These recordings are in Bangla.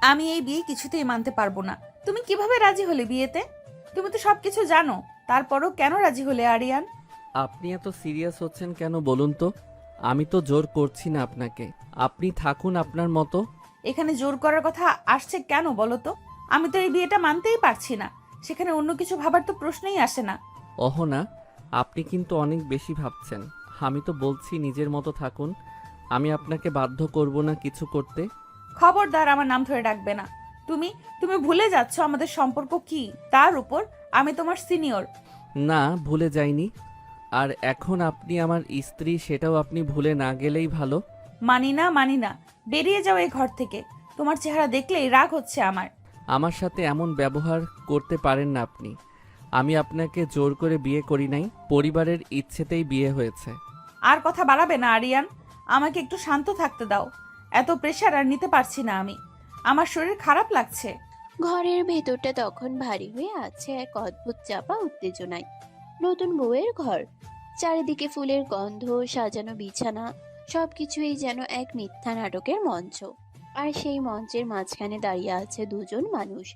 আমি এই বিয়ে কিছুতেই মানতে পারবো না। তুমি কিভাবে রাজি হলে বিয়েতে? তুমি তো সবকিছু জানো, তারপরও কেন রাজি হলে আরিয়ান? আপনি এত সিরিয়াস হচ্ছেন কেন বলুন তো? আমি তো জোর করছি না আপনাকে, আপনি থাকুন আপনার মতো। এখানে জোর করার কথা আসছে কেন বলো তো? আমি তো এই বিয়েটা মানতেই পারছি না, সেখানে অন্য কিছু ভাবার তো প্রশ্নই আসে না। অহনা, আপনি কিন্তু অনেক বেশি ভাবছেন। আমি তো বলছি নিজের মতো থাকুন, আমি আপনাকে বাধ্য করব না কিছু করতে। খবরদার আমার নাম ধরে ডাকবে না। তুমি তুমি ভুলে যাচ্ছ আমাদের সম্পর্ক কি। তার উপর আমি তোমার সিনিয়র। না, ভুলে যাইনি। আর এখন আপনি আমার স্ত্রী, সেটাও আপনি ভুলে না গেলেই ভালো। মানি না, মানি না। বেরিয়ে যাও এই ঘর থেকে। তোমার চেহারা দেখলেই রাগ হচ্ছে আমার। আমার সাথে এমন ব্যবহার করতে পারেন না আপনি। আমি আপনাকে জোর করে বিয়ে করি নাই, পরিবারের ইচ্ছেতেই বিয়ে হয়েছে। আর কথা বাড়াবে না আরিয়ান। আমাকে একটু শান্ত থাকতে দাও। এত প্রেশার আর নিতে পারছি না আমি। আমার শরীর খারাপ লাগছে। ঘরের ভেতরটা তখন ভারী হয়ে আছে এক অদ্ভুত চাপা উত্তেজনায়। নতুন বউয়ের ঘর, চারিদিকে ফুলের গন্ধ, সাজানো বিছানা, সবকিছুই যেন এক মিথ্যা নাটকের মঞ্চ। আর সেই মঞ্চের মাঝখানে দাঁড়িয়ে আছে দুজন মানুষ,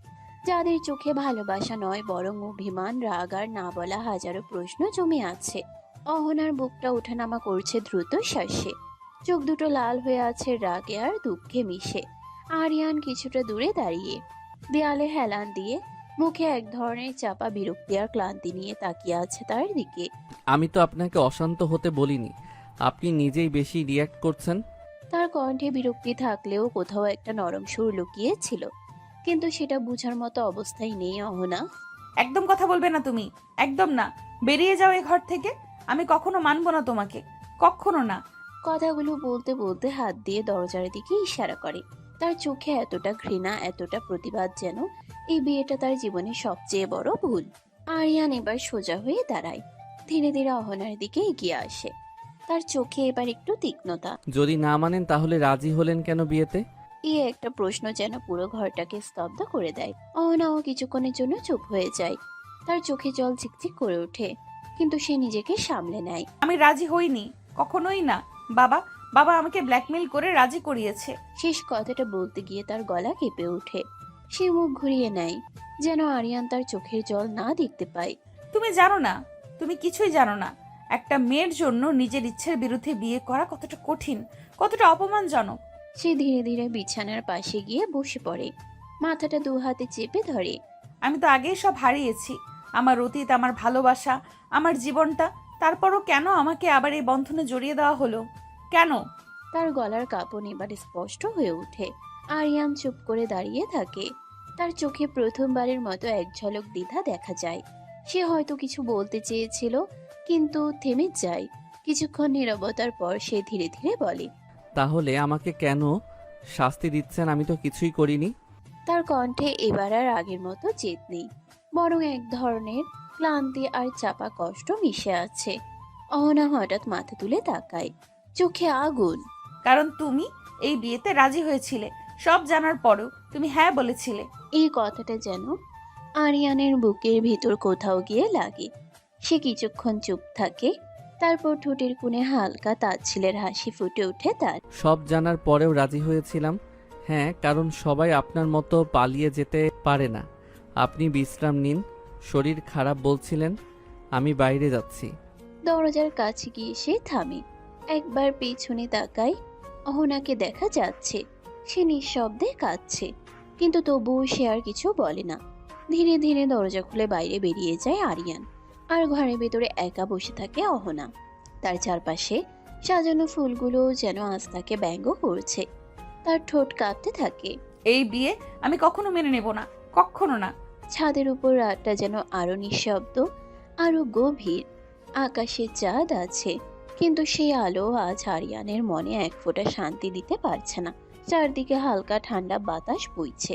যাদের চোখে ভালোবাসা নয় বরং অভিমান, রাগ আর না বলা হাজারো প্রশ্ন জমে আছে। অহনার বুকটা ওঠানামা করছে দ্রুত শ্বাসে, চোখ দুটো লাল হয়ে আছে রাগে আর দুঃখে মিশে। আরিয়ান কিছুটা দূরে দাঁড়িয়ে দেয়ালে হেলান দিয়ে মুখে এক ধরনের চাপা বিরক্তি আর ক্লান্তি নিয়ে তাকিয়ে আছে তার দিকে। আমি তো আপনাকে অশান্ত হতে বলিনি, আপনি নিজেই বেশি রিয়্যাক্ট করছেন। তার কণ্ঠে বিরক্তি থাকলেও কোথাও একটা নরম সুর লুকিয়ে ছিল, কিন্তু সেটা বোঝার মতো অবস্থায় নেই অহনা। একদম কথা বলবে না তুমি। একদম না। বেরিয়ে যাও এই ঘর থেকে। আমি কখনো মানবো না তোমাকে। কখনো না। কথাগুলো বলতে বলতে হাত দিয়ে দরজার দিকে ইশারা করে। তার চোখে এতটা ঘৃণা, এতটা প্রতিবাদ, যেন এই বিয়েটা তার জীবনের সবচেয়ে বড় ভুল। আরিয়ান এবার সোজা হয়ে দাঁড়ায়, ধীরে ধীরে অহনার দিকে এগিয়ে আসে। তার চোখে এবার একটু তীক্ষ্ণতা। যদি না মানেন তাহলে রাজি হলেন কেন বিয়েতে? এই একটা প্রশ্ন যেন পুরো ঘরটাকে স্তব্ধ করে দেয়। অহনাও কিছুক্ষণের জন্য চুপ হয়ে যায়। তার চোখে জল চিকচিক করে ওঠে, কিন্তু সে নিজেকে সামলে নেয়। আমি রাজি হইনি। কখনোই না। বাবা বাবা আমাকে ব্ল্যাকমেল করে রাজি করিয়েছে। শেষ কথাটা বলতে গিয়ে তার গলা কেঁপে ওঠে। সে মুখ ঘুরিয়ে নেয়, যেন আরিয়ান তার চোখের জল না দেখতে পায়। তুমি জানো না। তুমি কিছুই জানো না। একটা মেয়ের জন্য নিজের ইচ্ছের বিরুদ্ধে বিয়ে করা কতটা কঠিন, কতটা অপমানজনক। সে ধীরে ধীরে বিছানার পাশে গিয়ে বসে পড়ে, মাথাটা দু হাতে চেপে ধরে। আমি তো আগেই সব হারিয়েছি। আমার অতীত, আমার ভালোবাসা, আমার জীবনটা। তারপরও কেন আমাকে আবার এই বন্ধনে জড়িয়ে দেওয়া হলো? কেন? তার গলার কাঁপন এবার স্পষ্ট হয়ে ওঠে। আরিয়ান চুপ করে দাঁড়িয়ে থাকে। তার চোখে প্রথমবারের মতো এক ঝলক দ্বিধা দেখা যায়। সে হয়তো কিছু বলতে চেয়েছিল, কিন্তু থেমে যায়। কিছুক্ষণ নীরবতার পর সে ধীরে ধীরে বলে, তাহলে আমাকে কেন শাস্তি দিচ্ছেন? আমি তো কিছুই করিনি। তার কণ্ঠে এবার আর আগের মতো জেদ নেই, বরং এক ধরনের ক্লান্তি আর চাপা কষ্ট মিশে আছে। অহনা হঠাৎ মাথা তুলে তাকায়, চোখে আগুন। কারণ তুমি এই বিয়েতে রাজি হয়েছিলে। সব জানার পরেও তুমি হ্যাঁ বলেছিলে। এই কথাটা যেন আরিয়ানের বুকের ভিতর কোথাও গিয়ে লাগে। সে কিছুক্ষণ চুপ থাকে, তারপর ঠোঁটের কোণে হালকা তাচ্ছিলের হাসি ফুটে ওঠে তার। সব জানার পরেও রাজি হয়েছিলাম। হ্যাঁ, কারণ সবাই আপনার মতো পালিয়ে যেতে পারে না। আপনি বিশ্রাম নিন, শরীর খারাপ বলছিলেন। আমি বাইরে যাচ্ছি। দরজার কাছে গিয়ে সে থামে, একবার পেছনে তাকায়। অহনাকে দেখা যাচ্ছে সে নিঃশব্দে কাঁদছে, কিন্তু তবুও সে আর কিছু বলে না। ধীরে ধীরে দরজা খুলে বাইরে বেরিয়ে যায় আরিয়ান, আর ঘরের ভেতরে একা বসে থাকে অহনা। তার চারপাশে সাজানো ফুলগুলো যেন আজ তাকে ব্যঙ্গ করছে। তার ঠোঁট কাঁপতে থাকে। এই বিয়ে আমি কখনো মেনে নেব না। কখনো না। ছাদের উপর রাতটা যেন আরো নিঃশব্দ, আরো গভীর। আকাশে চাঁদ আছে, কিন্তু সেই আলো আজ আরিয়ানের মনে এক ফোঁটা শান্তি দিতে পারছে না। চারদিকে হালকা ঠান্ডা বাতাস বইছে,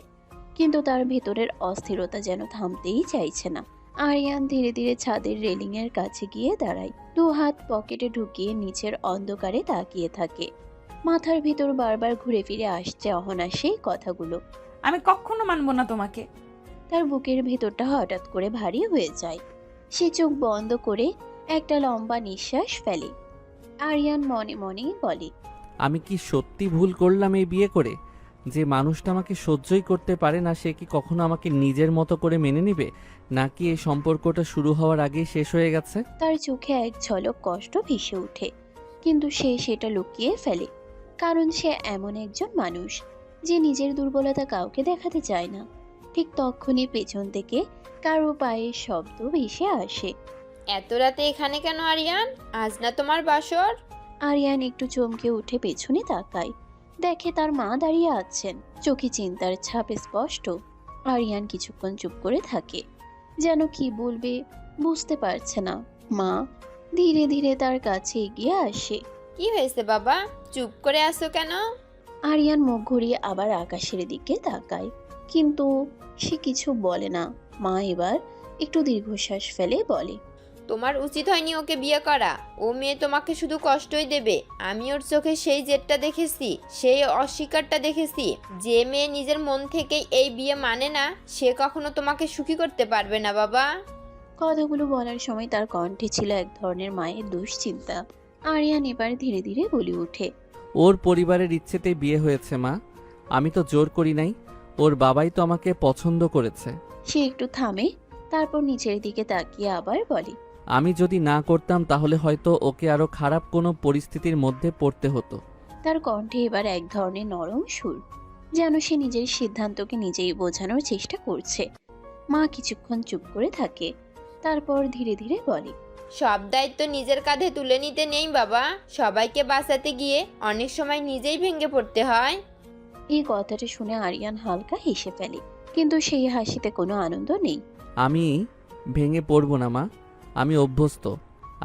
কিন্তু তার ভেতরের অস্থিরতা যেন থামতেই চাইছে না। আরিয়ান ধীরে ধীরে ছাদের রেলিং এর কাছে গিয়ে দাঁড়ায়, দু হাত পকেটে ঢুকিয়ে নিচের অন্ধকারে তাকিয়ে থাকে। মাথার ভিতর বারবার ঘুরে ফিরে আসছে অহনা সেই কথাগুলো। আমি কখনো মানবো না তোমাকে। তার বুকের ভেতরটা হঠাৎ করে ভারী হয়ে যায়। সে চোখ বন্ধ করে একটা লম্বা নিঃশ্বাস ফেলে। আরিয়ান মনে মনে বলে, আমি কি সত্যি ভুল করলাম এই বিয়ে করে? যে মানুষটা আমাকে সহ্যই করতে পারে না সে কি কখনো আমাকে নিজের মতো করে মেনে নেবে, নাকি এই সম্পর্কটা শুরু হওয়ার আগেই শেষ হয়ে গেছে? তার চোখে এক ঝলক কষ্ট ভেসে ওঠে, কিন্তু সে সেটা লুকিয়ে ফেলে, কারণ সে এমন একজন মানুষ যে নিজের দুর্বলতা কাউকে দেখাতে চায় না। ঠিক তখনই পেছন থেকে কারো পায়ের শব্দ ভেসে আসে। এত রাতে এখানে কেন আরিয়ান? আজ না তোমার বাসর? আরিয়ান একটু চমকে উঠে পেছনে তাকায়, দেখে তার মা দাঁড়িয়ে আছেন, চোখে চিন্তার ছাপ স্পষ্ট। আরিয়ান কিছুক্ষণ চুপ করে থাকে, যেন কি বলবে বুঝতে পারছে না। মা ধীরে ধীরে তার কাছে এগিয়ে আসে। কি হয়েছে বাবা, চুপ করে আছো কেন? আরিয়ান মুখ ঘুরিয়ে আবার আকাশের দিকে তাকায়, কিন্তু সে কিছু বলে না। মা এবার একটু দীর্ঘশ্বাস ফেলে বলে, তোমার উচিত হয়নি ওকে বিয়ে করা। ও মেয়ে তোমাকে শুধু কষ্টই দেবে। আমি ওর চোখে সেই জেদটা দেখেছি, সেই অস্বীকারটা দেখেছি। যে মেয়ে নিজের মন থেকেই এই বিয়ে মানে না, সে কখনো তোমাকে সুখী করতে পারবে না বাবা। কথাগুলো বলার সময় তার কণ্ঠে ছিল এক ধরনের মায়ের দুশ্চিন্তা। আরিয়ান এবার ধীরে ধীরে বলে ওঠে, ওর পরিবারের ইচ্ছেতেই বিয়ে হয়েছে মা, আমি তো জোর করি নাই। ওর বাবাই তো আমাকে পছন্দ করেছে। সে একটু থামে, তারপর নিচের দিকে তাকিয়ে আবার বলে, আমি যদি না করতাম তাহলে হয়তো ওকে আরো খারাপ কোনো পরিস্থিতির মধ্যে পড়তে হতো। তার কণ্ঠে এবার এক ধরনের নরম সুর, যেন সে নিজের সিদ্ধান্তকে নিজেই বোঝানোর চেষ্টা করছে। মা কিছুক্ষণ চুপ করে থাকে, তারপর ধীরে ধীরে বলে, সব দায়িত্ব নিজের কাঁধে তুলে নিতে নেই বাবা। সবাইকে বাঁচাতে গিয়ে অনেক সময় নিজেই ভেঙে পড়তে হয়। এই কথাটা শুনে আরিয়ান হালকা হেসে ফেলে, কিন্তু সেই হাসিতে কোনো আনন্দ নেই। আমি ভেঙে পড়ব না মা, আমি অভ্যস্ত।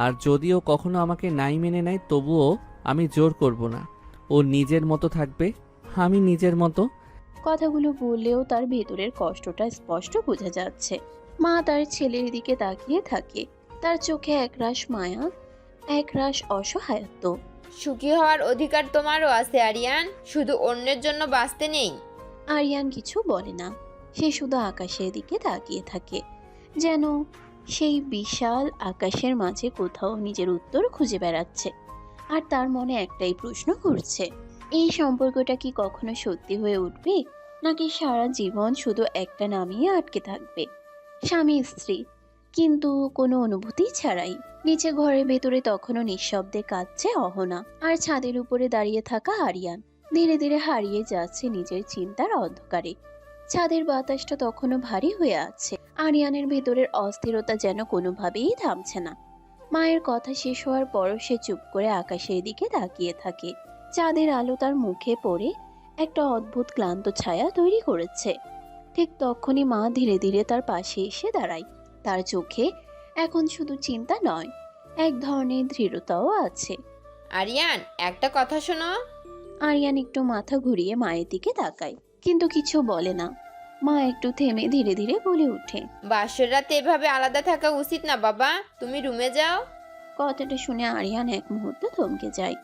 আর যদিও কখনো আমাকে নাই মেনে নেয় তবুও আমি জোর করব না। ও নিজের মতো থাকবে, আমি নিজের মতো। কথাগুলো বললেও তার ভেতরের কষ্টটা স্পষ্ট বোঝা যাচ্ছে। মা তার ছেলের দিকে তাকিয়ে থাকে, তার চোখে একরাশ মায়া, একরাশ অসহায়ত্ব। সুখী হওয়ার অধিকার তোমারও আছে আরিয়ান, শুধু অন্যের জন্য বাঁচতে নেই। আরিয়ান কিছু বলে না, সে শুধু আকাশের দিকে তাকিয়ে থাকে, যেন সেই বিশাল আকাশের মাঝে কোথাও নিজের উত্তর খুঁজে বেড়াচ্ছে। আর তার মনে একটাই প্রশ্ন ঘুরছে, এই সম্পর্কটা কি কখনো সত্যি হয়ে উঠবে, নাকি সারা জীবন শুধু একটা নামিয়ে আটকে থাকবে, স্বামী স্ত্রী, কিন্তু কোনো অনুভূতি ছাড়াই। নিচে ঘরের ভেতরে তখনও নিঃশব্দে কাঁদছে অহনা, আর ছাদের উপরে দাঁড়িয়ে থাকা আরিয়ান ধীরে ধীরে হারিয়ে যাচ্ছে নিজের চিন্তার অন্ধকারে। ছাদের বাতাসটা তখনও ভারী হয়ে আছে, আরিয়ানের ভেতরের অস্থিরতা যেন কোনোভাবেই থামছে না। মায়ের কথা শেষ হওয়ার পরও সে চুপ করে আকাশের দিকে তাকিয়ে থাকে। চাঁদের আলো তার মুখে পড়ে একটা অদ্ভুত ক্লান্ত ছায়া তৈরি করেছে। ঠিক তখনই মা ধীরে ধীরে তার পাশে এসে দাঁড়ায়। তার চোখে এখন শুধু চিন্তা নয়, এক ধরনের দৃঢ়তাও আছে। আরিয়ান, একটা কথা শোনো। আরিয়ান একটু মাথা ঘুরিয়ে মায়ের দিকে তাকায়, কিন্তু কিছু বলে না। মা একটু থেমে ধীরে ধীরে বলে ওঠে, বাসর রাতে এভাবে আলাদা থাকা উচিত না বাবা, তুমি রুমে যাও। কথাটা শুনে আরিয়ান এক মুহূর্ত থমকে যায়।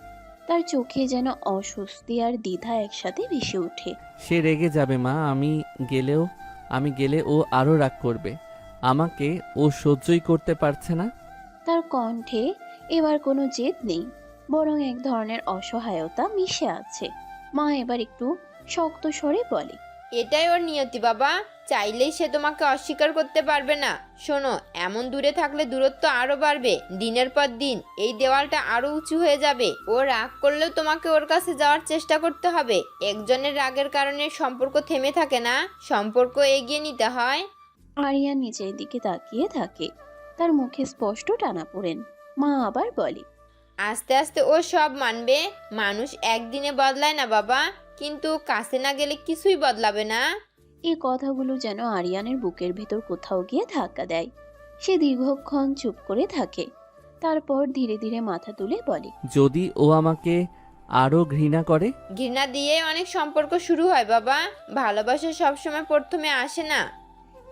তার চোখে যেন অস্বস্তি আর দ্বিধা একসাথে ভেসে ওঠে। সে রেগে যাবে মা, আমি গেলে ও আরো রাগ করবে। আমাকে ও সহ্যই করতে পারছে না। তার কণ্ঠে এবার কোনো জেদ নেই, বরং এক ধরনের অসহায়তা মিশে আছে। মা এবার একটু শক্ত স্বরে বলে, এটাই ওর নিয়তি বাবা, চাইলেই সে তোমাকে অস্বীকার করতে পারবে না। শোনো, এমন দূরে থাকলে দূরত্ব আরো বাড়বে, দিনের পর দিন এই দেওয়ালটা আরো উঁচু হয়ে যাবে। ও রাগ করলেও তোমাকে ওর কাছে যাওয়ার চেষ্টা করতে হবে। একজনের রাগের কারণে সম্পর্ক থেমে থাকে না, সম্পর্ক এগিয়ে নিতে হয়। আরিয়ান নিচের দিকে তাকিয়ে থাকে, তার মুখে স্পষ্ট টানাপোড়েন। মা আবার বলে, আস্তে আস্তে ও সব মানবে। মানুষ একদিনে বদলায় না বাবা, কিন্তু কাছে না গেলে কিছুই বদলাবে না। এই কথাগুলো যেন আরিয়ানের বুকের ভেতর কোথাও গিয়ে ধাক্কা দেয়। সে দীর্ঘক্ষণ চুপ করে থাকে, তারপর ধীরে ধীরে মাথা তুলে বলে, যদি ও আমাকে আরো ঘৃণা করে? ঘৃণা দিয়ে অনেক সম্পর্ক শুরু হয় বাবা, ভালোবাসা সবসময় প্রথমে আসে না।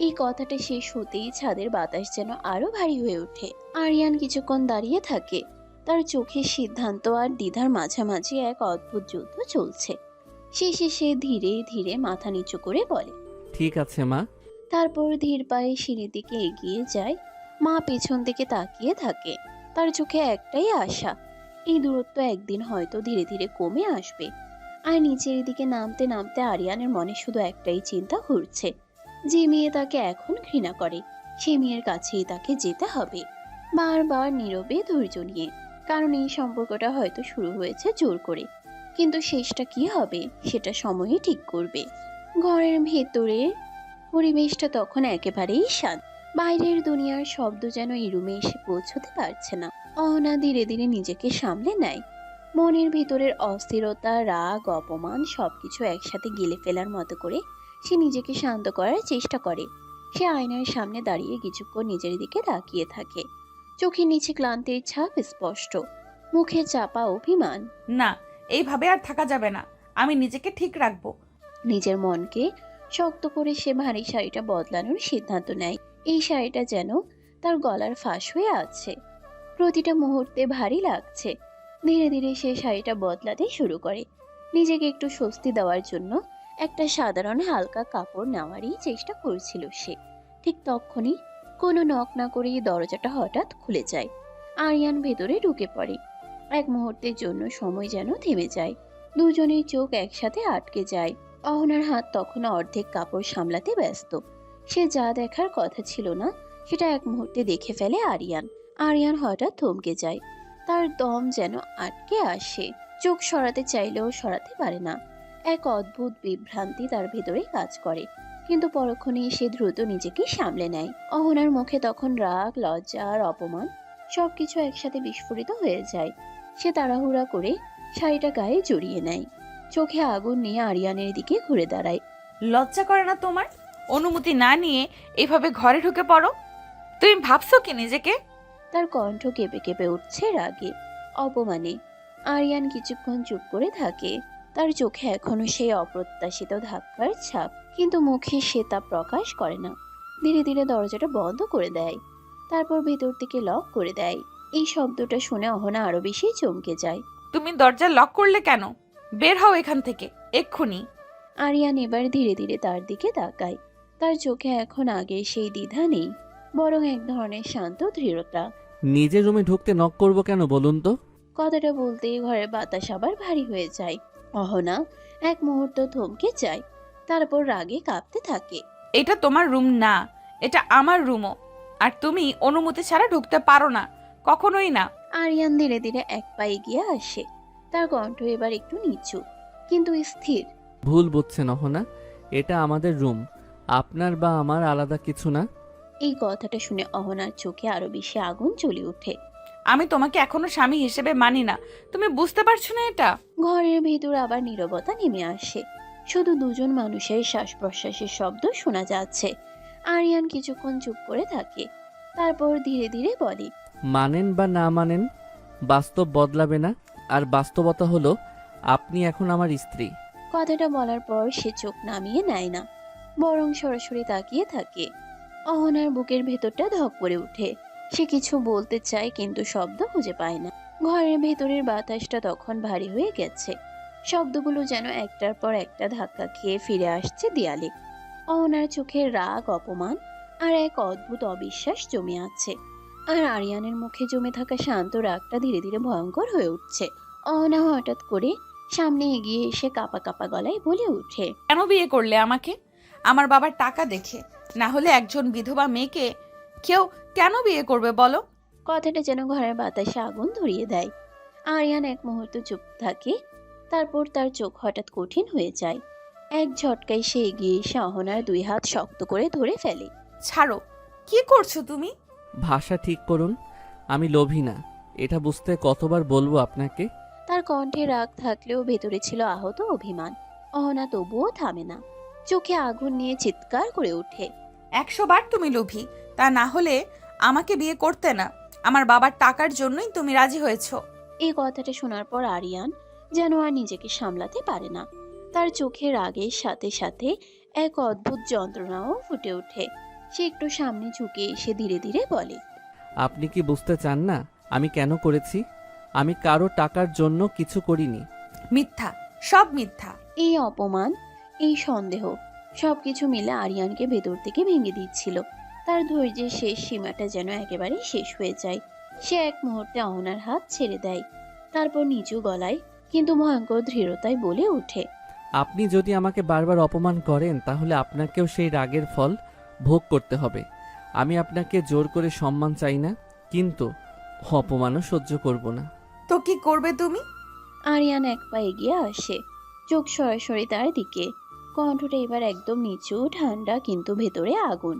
এই কথাটা শেষ হতেই ছাদের বাতাস যেন আরো ভারী হয়ে ওঠে। আরিয়ান কিছুক্ষণ দাঁড়িয়ে থাকে, তার চোখে সিদ্ধান্ত আর দ্বিধার মাঝামাঝি এক অদ্ভুত যুদ্ধ চলছে। শেষে সে ধীরে ধীরে মাথা নিচু করে বলে, ঠিক আছে মা। তারপর ধীর পায়ে সিঁড়ির দিকে এগিয়ে যায়। মা পেছন দিকে তাকিয়ে থাকে, তার চোখে একটাই আশা, এই দূরত্ব একদিন হয়তো ধীরে ধীরে কমে আসবে। আর নিচের দিকে নামতে নামতে আরিয়ানের মনে শুধু একটাই চিন্তা ঘুরছে, যে মেয়ে তাকে এখন ঘৃণা করে সে মেয়ের কাছেই তাকে যেতে হবে, বারবার নীরবে ধৈর্য নিয়ে। কারণ এই সম্পর্কটা হয়তো শুরু হয়েছে জোর করে, কিন্তু শেষটা কি হবে সেটা সময়ই ঠিক করবে। ঘরের ভেতরের পরিবেশটা তখন একেবারেই শান্ত। বাইরের দুনিয়ার শব্দ যেন এই রুমে এসে পৌঁছতে পারছে না। অহনা ধীরে ধীরে নিজেকে সামলে নেয়। মনের ভিতরের অস্থিরতা, রাগ, অপমান সবকিছু একসাথে গিলে ফেলার মতো করে সে নিজেকে শান্ত করার চেষ্টা করে। সে আয়নার সামনে দাঁড়িয়ে কিছুক্ষণ নিজের দিকে তাকিয়ে থাকে। চোখের নিচে ক্লান্তির ছাপ স্পষ্ট, মুখে চাপা অভিমান। না, এইভাবে আর থাকা যাবে না। আমি নিজেকে ঠিক রাখবো। নিজের মনকে শক্ত করে সে ভারী শাড়িটা বদলানোর সিদ্ধান্ত নেয়। এই শাড়িটা যেন তার গলার ফাঁস হয়ে আছে, প্রতিটা মুহূর্তে ভারী লাগছে। ধীরে ধীরে সে শাড়িটা বদলাতে শুরু করে। নিজেকে একটু স্বস্তি দেওয়ার জন্য একটা সাধারণ হালকা কাপড় নেওয়ারই চেষ্টা করছিল সে। ঠিক তখনই কোনো নক না করেই দরজাটা হঠাৎ খুলে যায়। আরিয়ান ভেতরে ঢুকে পড়ে। এক মুহূর্তের জন্য সময় যেন থেমে যায়। দুজনের চোখ একসাথে আটকে যায়। অহনার হাত তখনও অর্ধেক কাপড় সামলাতে ব্যস্ত। সে যা দেখার কথা ছিল না সেটা এক মুহূর্তে দেখে ফেলে আরিয়ান। আরিয়ান হঠাৎ থমকে যায়। তার দম যেন আটকে আসে। চোখ সরাতে চাইলেও সরাতে পারে না। এক অদ্ভুত বিভ্রান্তি তার ভেতরে কাজ করে, কিন্তু পরক্ষণেই সে দ্রুত নিজেকে সামলে নেয়। অহনার মুখে তখন রাগ, লজ্জা আর অপমান সবকিছু একসাথে বিস্ফোরিত হয়ে যায়। সে তাড়াহুড়া করে শাড়িটা গায়ে জড়িয়ে নেয়। চোখে আগুন নিয়ে আরিয়ানের দিকে ঘুরে দাঁড়ায়। লজ্জা করে না তোমার? অনুমতি না নিয়ে এভাবে ঘরে ঢুকে পড়ো? তুমি ভাবছো কি নিজেকে? তার কণ্ঠ কেঁপে কেঁপে উঠছে রাগে, অপমানে। আরিয়ান কিছুক্ষণ চুপ করে থাকে। তার চোখে এখনো সেই অপ্রত্যাশিত ধাক্কার ছাপ, কিন্তু মুখে সে তা প্রকাশ করে না। ধীরে ধীরে দরজাটা বন্ধ করে দেয়, তারপর ভেতর থেকে লক করে দেয়। এই শব্দটা শুনে অহনা আরো বেশি চমকে যায়। তুমি দরজা লক করলে কেন? বের হও এখান থেকে, এক্ষুনি। আরিয়ান এবার ধীরে ধীরে তার দিকে তাকায়। তার চোখে এখন আগের সেই দ্বিধা নেই, বরং এক ধরনের শান্ত দৃঢ়তা। নিজের রুমে ঢুকতে নক করব কেন বলুন তো? কথাটা বলতেই ঘরের বাতাস আবার ভারী হয়ে যায়। অহনা এক মুহূর্ত থমকে যায়, তারপর রাগে কাঁপতে থাকে। এটা তোমার রুম না, এটা আমার রুমও। আর তুমি অনুমতি ছাড়া ঢুকতে পারো না, কখনোই না। আরিয়ান ধীরে ধীরে এক পা এগিয়ে আসে। তার কণ্ঠ এবার একটু নিচু কিন্তু স্থির। ভুল বুঝছেন অহনা, এটা আমাদের রুম, আপনার বা আমার আলাদা কিছু না। এই কথাটা শুনে অহনার চোখে আরো বেশি আগুন জ্বলে ওঠে। আমি তোমাকে এখনো স্বামী হিসেবে মানি না, তুমি বুঝতে পারছো না এটা? ঘরের ভেতর আবার নীরবতা নেমে আসে। শুধু দুজন মানুষের শ্বাস প্রশ্বাসের শব্দ শোনা যাচ্ছে। আরিয়ান কিছুক্ষণ চুপ করে থাকে, তারপর ধীরে ধীরে বলে, মানেন বা না মানেন, বাস্তব বদলাবে না। আর বাস্তবতা হলো আপনি এখন আমার স্ত্রী। কথাটা বলার পর সে চোখ নামিয়ে নেয় না, বরং সরাসরি তাকিয়ে থাকে। অহনার বুকের ভেতরটা ধক করে ওঠে। সে কিছু বলতে চায় কিন্তু শব্দ খুঁজে পায় না। ঘরের ভেতরের বাতাসটা তখন ভারী হয়ে গেছে। শব্দগুলো যেন একটার পর একটা ধাক্কা খেয়ে ফিরে আসছে দেয়ালে। অহনার চোখে রাগ, অপমান আর এক অদ্ভুত অবিশ্বাস জমে আছে। আর আরিয়ানের মুখে জমে থাকা শান্ত রাগটা ধীরে ধীরে ভয়ঙ্কর হয়ে উঠছে। অহনা হঠাৎ করে সামনে এগিয়ে এসে কাঁপা কাঁপা গলায় বলে ওঠে, কেন বিয়ে করলে আমাকে? আমার বাবার টাকা দেখে? না হলে একজন বিধবা মেয়েকে কেউ কেন বিয়ে করবে বলো? কথাটা যেন ঘরের বাতাসে আগুন ধরিয়ে দেয়। আরিয়ান এক মুহূর্ত চুপ থাকে, তারপর তার চোখ হঠাৎ কঠিন হয়ে যায়। এক ঝটকায় সে এগিয়ে এসে অহনার দুই হাত শক্ত করে ধরে ফেলে। ছাড়ো, কি করছো তুমি? ভাষা ঠিক করুন, আমি লোভী না। এটা বুঝতে কতবার বলবো আপনাকে? তার কণ্ঠে রাগ থাকলেও ভেতরে ছিল আহত অভিমান। অহনা তবুও থামে না, চোখে আগুন নিয়ে চিৎকার করে ওঠে, 100 বার তুমি লোভী, তা না হলে আমাকে বিয়ে করতে না। আমার বাবার টাকার জন্যই তুমি রাজি হয়েছো। এই কথাটা শোনার পর আরিয়ান যেন আর নিজেকে সামলাতে পারে না। তার চোখে রাগের সাথে সাথে এক অদ্ভুত যন্ত্রণাও ফুটে ওঠে। সে একটু সামনে ঝুঁকে এসে ধীরে ধীরে বলে, আপনি কি বুঝতে চান না আমি কেন করেছি? আমি কারো টাকার জন্য কিছু করিনি। মিথ্যা, সব মিথ্যা। এই অপমান, এই সন্দেহ সবকিছু মিলে আরিয়ানকে ভেতর থেকে ভেঙে দিচ্ছিল। তার ধৈর্যের শেষ সীমাটা যেন একেবারে শেষ হয়ে যায়। সে এক মুহূর্তে অহনার হাত ছেড়ে দেয়, তারপর নিচু গলায় কিন্তু ভয়ঙ্কর দৃঢ়তায় বলে ওঠে, আপনি যদি আমাকে বারবার অপমান করেন তাহলে আপনাকেও সেই রাগের ফল ভোগ করতে হবে। আমি আপনাকে জোর করে সম্মান চাই না, কিন্তু অপমানও সহ্য করব না। তো কি করবে তুমি? আরিয়ান এক পা এগিয়ে আসে, চোখ সরাসরি তার দিকে, কণ্ঠটা এবার একদম নিচু, ঠান্ডা, কিন্তু ভেতরে আগুন।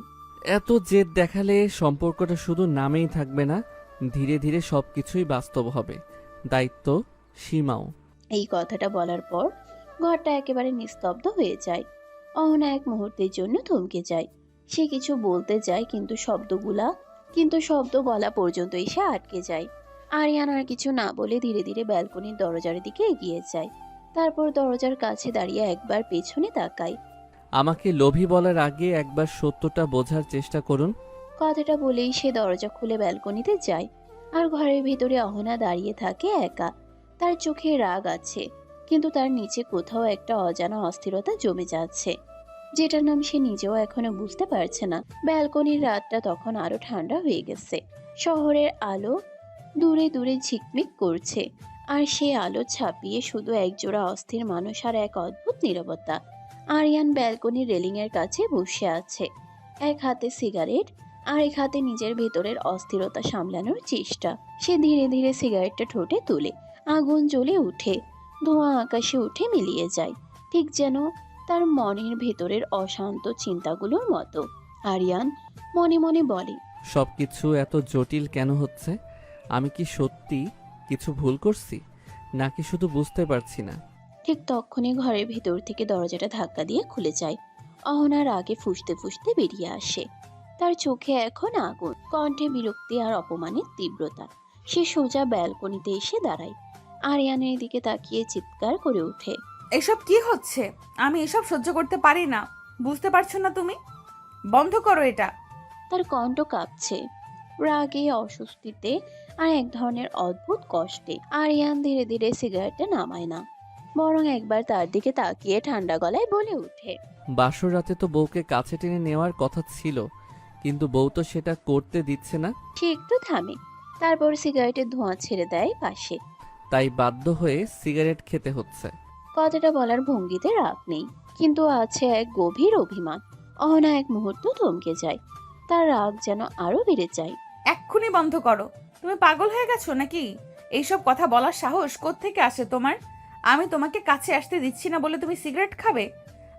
এত জেদ দেখালে সম্পর্কটা শুধু নামেই থাকবে না, ধীরে ধীরে সবকিছুই বাস্তব হবে, দায়িত্ব, সীমাও। এই কথাটা বলার পর ঘরটা একেবারে নিস্তব্ধ হয়ে যায়। অহনা এক মুহূর্তের জন্য থমকে যায়। সে কিছু বলতে যায়, কিন্তু শব্দ গলা পর্যন্ত এসে আটকে যায়। আরিয়ান আর কিছু না বলে ধীরে ধীরে ব্যালকনির দরজার দিকে এগিয়ে যায়। তারপর দরজার কাছে দাঁড়িয়ে একবার পেছনে তাকায়। আমাকে লোভী বলার আগে একবার সত্যটা বোঝার চেষ্টা করুন। কথাটা বলেই সে দরজা খুলে ব্যালকনিতে যায়। আর ঘরের ভিতরে অহনা দাঁড়িয়ে থাকে একা। তার চোখে রাগ আছে, কিন্তু তার নিচে কোথাও একটা অজানা অস্থিরতা জমে যাচ্ছে, যেটার নাম সে নিজেও এখনো বুঝতে পারছে না। ব্যালকনির রাতটা তখন আরো ঠান্ডা হয়ে গেছে। শহরের আলো দূরে দূরে ঝিকমিক করছে, আর সেই আলো ছাপিয়ে শুধু একজোড়া অস্থির মানুষ আর এক অদ্ভুত নীরবতা। আরিয়ান ব্যালকনির রেলিংয়ের কাছে বসে আছে, এক হাতে সিগারেট আর এক হাতে নিজের ভেতরের অস্থিরতা সামলানোর চেষ্টা। সে ধীরে ধীরে সিগারেটটা ঠোঁটে তুলে, আগুন জ্বলে উঠে, ধোঁয়া আকাশে উঠে মিলিয়ে যায়, ঠিক যেন তার মনের ভেতরের অশান্ত চিন্তাগুলোর মতো। আরিয়ান মনে মনে বলে, সবকিছু এত জটিল কেন হচ্ছে? আমি কি সত্যি কিছু ভুল করছি, নাকি শুধু বুঝতে পারছি না? ঠিক তখনই ঘরের ভেতর থেকে দরজাটা ধাক্কা দিয়ে খুলে যায়। অহনার আগে ফুঁসতে ফুঁসতে বেরিয়ে আসে। তার চোখে এখন আগুন, কণ্ঠে বিরক্তি আর অপমানের তীব্রতা। সে সোজা ব্যালকনিতে এসে দাঁড়ায়, আরিয়ানের দিকে তাকিয়ে চিৎকার করে ওঠে, এসব কি হচ্ছে? আমি এসব সহ্য করতে পারি না। বুঝতে পারছো না তুমি? বন্ধ করো এটা। তার কণ্ঠ কাঁপছে, রাগে, অস্বস্তিতে আর এক ধরনের অদ্ভুত কষ্টে। আরিয়ান ধীরে ধীরে সিগারেটটা নামায় না, বরং একবার তার দিকে তাকিয়ে ঠান্ডা গলায় বলে ওঠে, বাসর রাতে তো বউকে কাছে টেনে নেওয়ার কথা ছিল, কিন্তু বউ তো সেটা করতে দিচ্ছে না। সে একটু থামে, তারপর সিগারেটের ধোঁয়া ছেড়ে দেয় পাশে। তাই বাধ্য হয়ে সিগারেট খেতে হচ্ছে। কথাটা বলার ভঙ্গিতে রাগ নেই, কিন্তু আছে এক গভীর অভিমান। অহনা এক মুহূর্ত থমকে যায়, তার রাগ যেন আরো বেড়ে যায়। এক্ষুনি বন্ধ করো। তুমি পাগল হয়ে গেছো নাকি? এইসব কথা বলার সাহস কোত্থেকে আসে তোমার? আমি তোমাকে কাছে আসতে দিচ্ছি না বলে তুমি সিগারেট খাবে?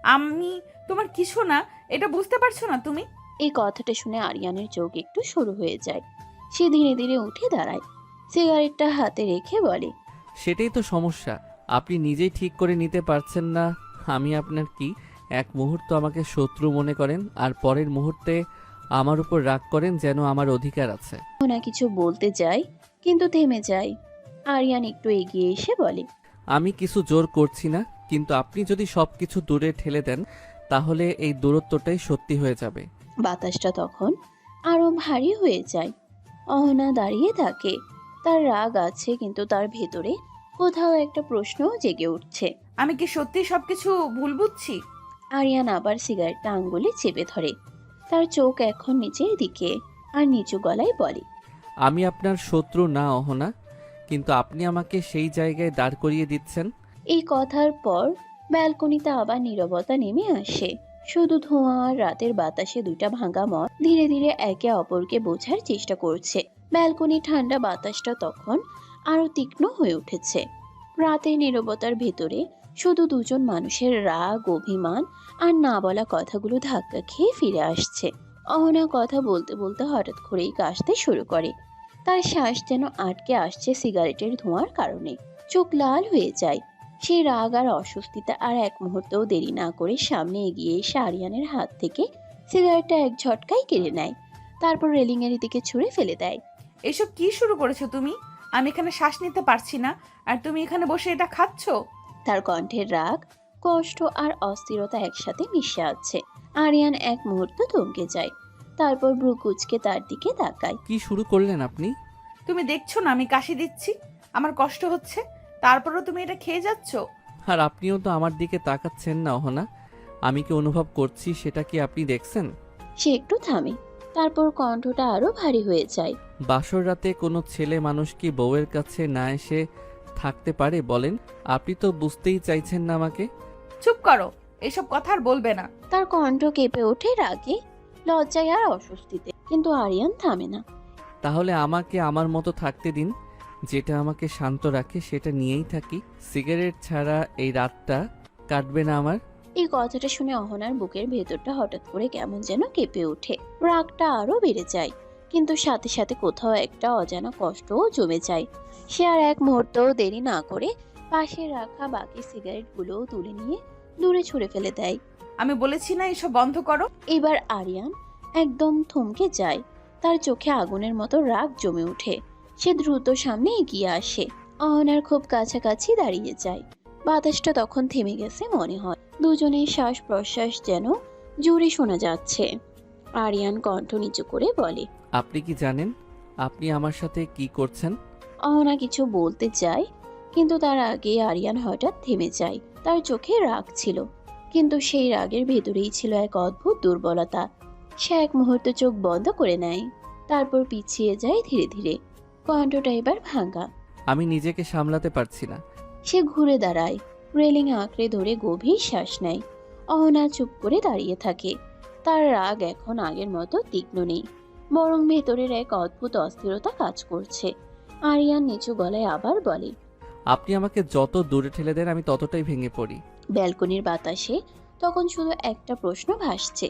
আমি তোমার কিছু না, এটা বুঝতে পারছো না তুমি? এই কথাটা শুনে আরিয়ানের চোখ একটু সরু হয়ে যায়। সে ধীরে ধীরে উঠে দাঁড়ায়, সিগারেটটা হাতে রেখে বলে, সেটাই তো সমস্যা, আপনি নিজেই ঠিক করে নিতে পারছেন না আমি আপনার কি। এক মুহূর্ত আমাকে শত্রু মনে করেন, আর পরের মুহূর্তে আমার উপর রাগ করেন যেন আমার অধিকার আছে। অহনা কিছু বলতে যায়, কিন্তু থেমে যায়। আরিয়ান একটু এগিয়ে এসে বলে, আমি কিছু জোর করছি না, কিন্তু আপনি যদি সবকিছু দূরে ঠেলে দেন তাহলে এই দূরত্বটাই সত্যি হয়ে যাবে। বাতাসটা তখন আরো ভারী হয়ে যায়। অহনা দাঁড়িয়ে থাকে, তার রাগ আছে, কিন্তু তার ভেতরে কোথাও একটা প্রশ্ন জেগে উঠছে। আমি কি সত্যি সবকিছু ভুল বুঝছি? আরিয়ান আবার সিগারেটটা আঙ্গুলে চেপে ধরে, তার চোখ এখন নিচের দিকে, আর নিচু গলায় বলে, আমি আপনার শত্রু না অহনা, কিন্তু আপনি আমাকে সেই জায়গায় দাঁড় করিয়ে দিচ্ছেন। এই কথার পর ব্যালকনিতে আবার নীরবতা নেমে আসে। শুধু ধোঁয়া আর রাতের বাতাসে দুইটা ভাঙা মন ধীরে ধীরে একে অপরকে বোঝার চেষ্টা করছে। ব্যালকনির ঠান্ডা বাতাসটা তখন আরো তীক্ষ্ণ হয়ে উঠেছে। রাতের নীরবতার ভেতরে শুধু দুজন মানুষের রাগ, অভিমান আর না বলা কথাগুলো ধাক্কা খেয়ে ফিরে আসছে। অহনা কথা বলতে বলতে হঠাৎ করেই কাশতে শুরু করে। তার শ্বাস যেন আটকে আসছে সিগারেটের ধোঁয়ার কারণে। চোখ লাল হয়ে যায়। সেই রাগ আর অস্বস্তিতে আর এক মুহূর্তও দেরি না করে সামনে এগিয়ে এসে আরিয়ানের হাত থেকে সিগারেটটা এক ঝটকায় কেড়ে নেয়, তারপর রেলিংয়ের দিকে ছুঁড়ে ফেলে দেয়। এসব কি শুরু করেছো তুমি? আমি এখানে শ্বাস নিতে পারছি না, আর তুমি এখানে বসে এটা খাচ্ছো? তার কণ্ঠের রাগ, কষ্ট আর অস্থিরতা একসাথে মিশে আছে। আরিয়ান এক মুহূর্ত থমকে যায়, তারপর ভ্রু কুঁচকে তার দিকে তাকায়। কি শুরু করলেন আপনি? তুমি দেখছো না আমি কাশি দিচ্ছি, আমার কষ্ট হচ্ছে, তারপরও তুমি এটা খেয়ে যাচ্ছো? আর আপনিও তো আমার দিকে তাকাচ্ছেন না অহনা। আমি কি অনুভব করছি সেটা কি আপনি দেখছেন? সে একটু থামে, তারপর কণ্ঠটা আরো ভারী হয়ে যায়। বাসর রাতে কোনো ছেলে মানুষ কি বউয়ের কাছে না এসে থাকতে পারে বলেন? আপনি তো বুঝতেই চাইছেন না আমাকে। চুপ করো, এসব কথা আর বলবে না। তার কণ্ঠ কেঁপে ওঠে রাগে, লজ্জায় আর অস্বস্তিতে। কিন্তু আরিয়ান থামে না। তাহলে আমাকে আমার মতো থাকতে দিন। যেটা আমাকে শান্ত রাখে সেটা নিয়েই থাকি। সিগারেট ছাড়া এই রাতটা কাটবে না আমার। এই কথাটা শুনে অহনার বুকের ভেতরটা হঠাৎ করে কেমন যেন কেঁপে ওঠে। রাগটা আরো বেড়ে যায়, কিন্তু সাথে সাথে কোথাও একটা অজানা কষ্টও জমে যায়। সে আর এক মুহূর্তও দেরি না করে পাশে রাখা বাকি সিগারেটগুলোও তুলে নিয়ে দূরে ছুঁড়ে ফেলে দেয়। আমি বলেছি না এসব বন্ধ করো। এবার আরিয়ান একদম থমকে যায়। তার চোখে আগুনের মতো রাগ জমে ওঠে। সে দ্রুত সামনে এগিয়ে আসে, অহনার খুব কাছাকাছি দাঁড়িয়ে যায়। বাতাসটা তখন থেমে গেছে মনে হয়। দুজনের শ্বাস প্রশ্বাস যেন জোরে শোনা যাচ্ছে। আরিয়ান কণ্ঠ নিচু করে বলে, আপনি কি জানেন আপনি আমার সাথে কি করছেন? অহনা কিছু বলতে চায়, কিন্তু তার আগে আরিয়ান হঠাৎ থেমে যায়। তার চোখে রাগ ছিল, কিন্তু সেই রাগের ভেতরেই ছিল এক অদ্ভুত দুর্বলতা। সে এক মুহূর্ত চোখ বন্ধ করে নেয়, তারপর পিছিয়ে যায় ধীরে ধীরে। কণ্ঠটা এবার ভাঙা। আমি নিজেকে সামলাতে পারছি না। সে ঘুরে দাঁড়ায়, রেলিং আঁকড়ে ধরে গভীর শ্বাস নেয়। অহনা চুপ করে দাঁড়িয়ে থাকে। তার রাগ এখন আগের মতো তীক্ষ্ণ নেই, বরং ভেতরের এক অদ্ভুত অস্থিরতা কাজ করছে। আরিয়ান নিচু গলায় আবার বলে, আপনি আমাকে যত দূরে ঠেলে দেন আমি ততটাই ভেঙে পড়ি। ব্যালকনির বাতাসে তখন শুধু একটা প্রশ্ন ভাসছে,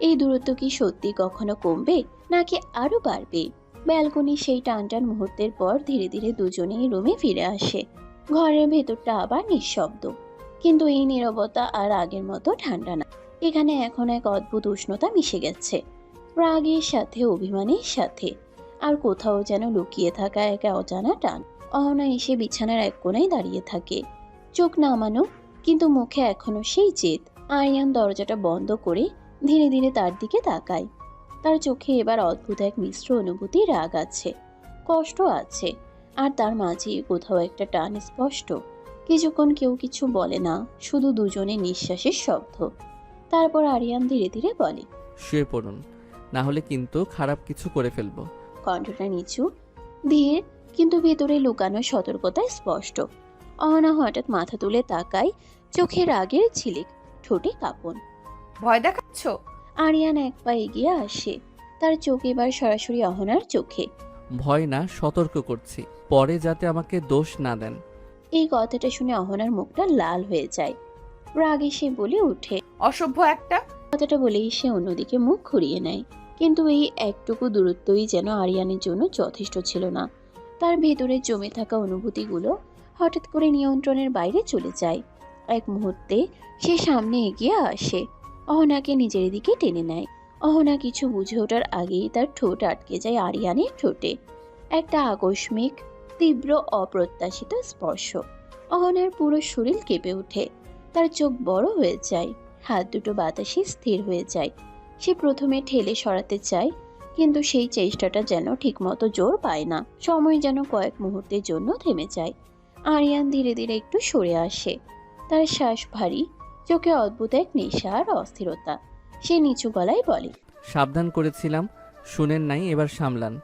এই দূরত্ব কি সত্যি কখনো কমবে নাকি আরো বাড়বে? ব্যালকনির সেই টানটান মুহূর্তের পর ধীরে ধীরে দুজনেই রুমে ফিরে আসে। ঘরের ভেতরটা আবার নিঃশব্দ, কিন্তু এই নীরবতা আর আগের মতো ঠান্ডা না। এখানে এখন এক অদ্ভুত উষ্ণতা মিশে গেছে, রাগের সাথে অভিমানের সাথে, আর কোথাও যেন লুকিয়ে থাকা এক অজানা টান। অহনা এসে বিছানার এক কোণায় দাঁড়িয়ে থাকে, চোখ নামানো, কিন্তু মুখে এখনো সেই জেদ। আরিয়ান দরজাটা বন্ধ করে ধীরে ধীরে তার দিকে তাকায়। তার চোখে এবার অদ্ভুত এক মিশ্র অনুভূতি, রাগ আছে, কষ্ট আছে, আর তার মাঝে কোথাও একটা টান স্পষ্ট। কিছুক্ষণ কেউ কিছু বলে না, শুধু দুজনে নিঃশ্বাসের শব্দ। তারপর আরিয়ান ধীরে ধীরে বলে, শুয়ে পড়ুন, না হলে কিন্তু খারাপ কিছু করে ফেলবো। কণ্ঠটা নিচু, ধীর, কিন্তু ভেতরে লুকানো সতর্কতা স্পষ্ট। অহনা হঠাৎ মাথা তুলে তাকায়, চোখে রাগের ঝিলিক, ঠোঁটে কাঁপন। ভয় দেখাচ্ছ? আরিয়ান এক পা এগিয়ে আসে, তার চোখ এবার সরাসরি অহনার চোখে। ভয় না, সতর্ক করছি, পরে যাতে আমাকে দোষ না দেন। এই কথাটা শুনে অহনার মুখটা লাল হয়ে যায়। রাগে সে বলে ওঠে, অসভ্য একটা। কথাটা বলেই সে অন্যদিকে মুখ ঘুরিয়ে নেয়। কিন্তু এই একটুকু দূরত্বই যেন আরিয়ানের জন্য যথেষ্ট ছিল না। তার ভেতরে জমে থাকা অনুভূতিগুলো হঠাৎ করে নিয়ন্ত্রণের বাইরে চলে যায়। এক মুহূর্তে সে সামনে এগিয়ে আসে, অহনাকে নিজের দিকে টেনে নেয়। অহনা কিছু বুঝে ওঠার আগেই তার ঠোঁট আটকে যায় আরিয়ানের ঠোঁটে। একটা আকস্মিক, তীব্র, অপ্রত্যাশিত স্পর্শ। অহনার পুরো শরীর কেঁপে ওঠে, তার চোখ বড় হয়ে যায়, হাত দুটো বাতাসে স্থির হয়ে যায়। সে প্রথমে ঠেলে সরাতে চায়, কিন্তু সেই চেষ্টাটা যেন ঠিকমতো জোর পায় না। সময় যেন কয়েক মুহূর্তের জন্য থেমে যায়। আরিয়ান ধীরে ধীরে একটু সরে আসে, তার শ্বাস ভারী, চোখে অদ্ভুত এক নেশা আর অস্থিরতা। সে নিচু গলায় বলে, সাবধান করেছিলাম, শুনেন নাই, এবার সামলান।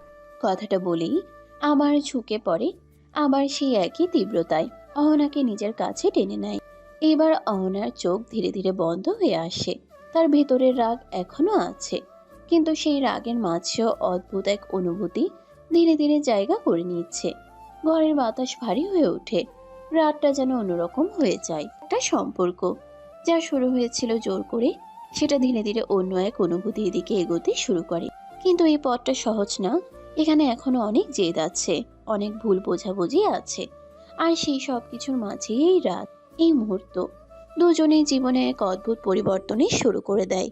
কথাটা বলেই আবার ঝুঁকে পড়ে, আবার সেই একই তীব্রতায় অহনাকে নিজের কাছে টেনে নেয়। এবার অহনার চোখ ধীরে ধীরে বন্ধ হয়ে আসে। তার ভেতরের রাগ এখনো আছে, কিন্তু সেই রাগের মাঝেও অদ্ভুত এক অনুভূতি ধীরে ধীরে জায়গা করে নিচ্ছে। ঘরের বাতাস ভারী হয়ে ওঠে, রাতটা যেন অন্যরকম হয়ে যায়। একটা সম্পর্ক যা শুরু হয়েছিল জোর করে, সেটা ধীরে ধীরে অন্য এক অনুভূতির দিকে এগোতে শুরু করে। কিন্তু এই পথটা সহজ না। এখানে এখনো অনেক জেদ আছে, অনেক ভুল বোঝাবুঝি আছে, আর সেই সব কিছুর মাঝে এই রাত, এই মুহূর্ত দুজনের জীবনে এক অদ্ভুত পরিবর্তনের শুরু করে দেয়।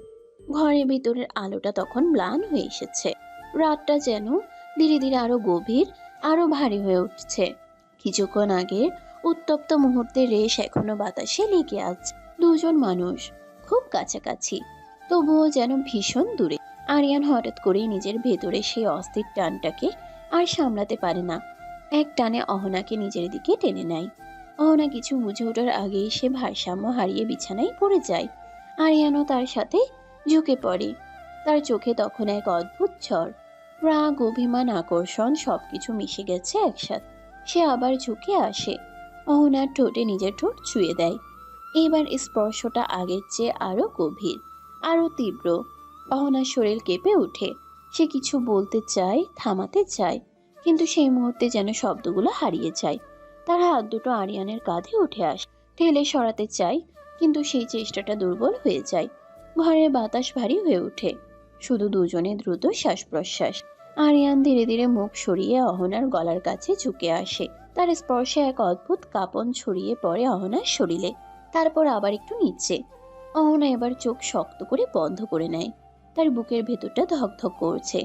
ঘরের ভিতরের আলোটা তখন ম্লান হয়ে এসেছে, রাতটা যেন ধীরে ধীরে আরো গভীর, আরো ভারী হয়ে উঠছে। কিছুক্ষণ আগের উত্তপ্ত মুহূর্তের রেশ এখনো বাতাসে লেগে আছে। দুজন মানুষ খুব কাছাকাছি, তবুও যেন ভীষণ দূরে। আরিয়ান হঠাৎ করেই নিজের ভেতরে সেই অস্থির টানটাকে আর সামলাতে পারে না। এক টানে অহনাকে নিজের দিকে টেনে নেয়। অহনা কিছু বুঝে ওঠার আগেই সে ভারসাম্য হারিয়ে বিছানায় পড়ে যায়। আরিয়ানও তার সাথে ঝুঁকে পড়ে। তার চোখে তখন এক অদ্ভুত ঝড়, রাগ, অভিমান, আকর্ষণ সবকিছু মিশে গেছে একসাথে। সে আবার ঝুঁকে আসে, অহনার ঠোঁটে নিজের ঠোঁট ছুঁয়ে দেয়। এবার স্পর্শটা আগের চেয়ে আরো গভীর, আরো তীব্র। অহনার শরীর কেঁপে ওঠে। সে কিছু বলতে চায়, থামাতে চায়, কিন্তু সেই মুহূর্তে যেন শব্দগুলো হারিয়ে যায়। তার হাত দুটো আরিয়ানের কাঁধে উঠে আসে। ঠেলে সরাতে চায়, কিন্তু সেই চেষ্টাটা দুর্বল হয়ে যায়। ঘরের বাতাস ভারী হয়ে ওঠে, শুধু দুজনে দ্রুত শ্বাস প্রশ্বাস। আরিয়ান ধীরে ধীরে মুখ সরিয়ে অহনার গলার কাছে ঝুঁকে আসে। তার স্পর্শে এক অদ্ভুত কাঁপন ছড়িয়ে পড়ে অহনার শরীরে, তারপর আবার একটু নিচে। অহনা এবার চোখ শক্ত করে বন্ধ করে নেয়। তার বুকের ভেতরটা ধকধক করছে।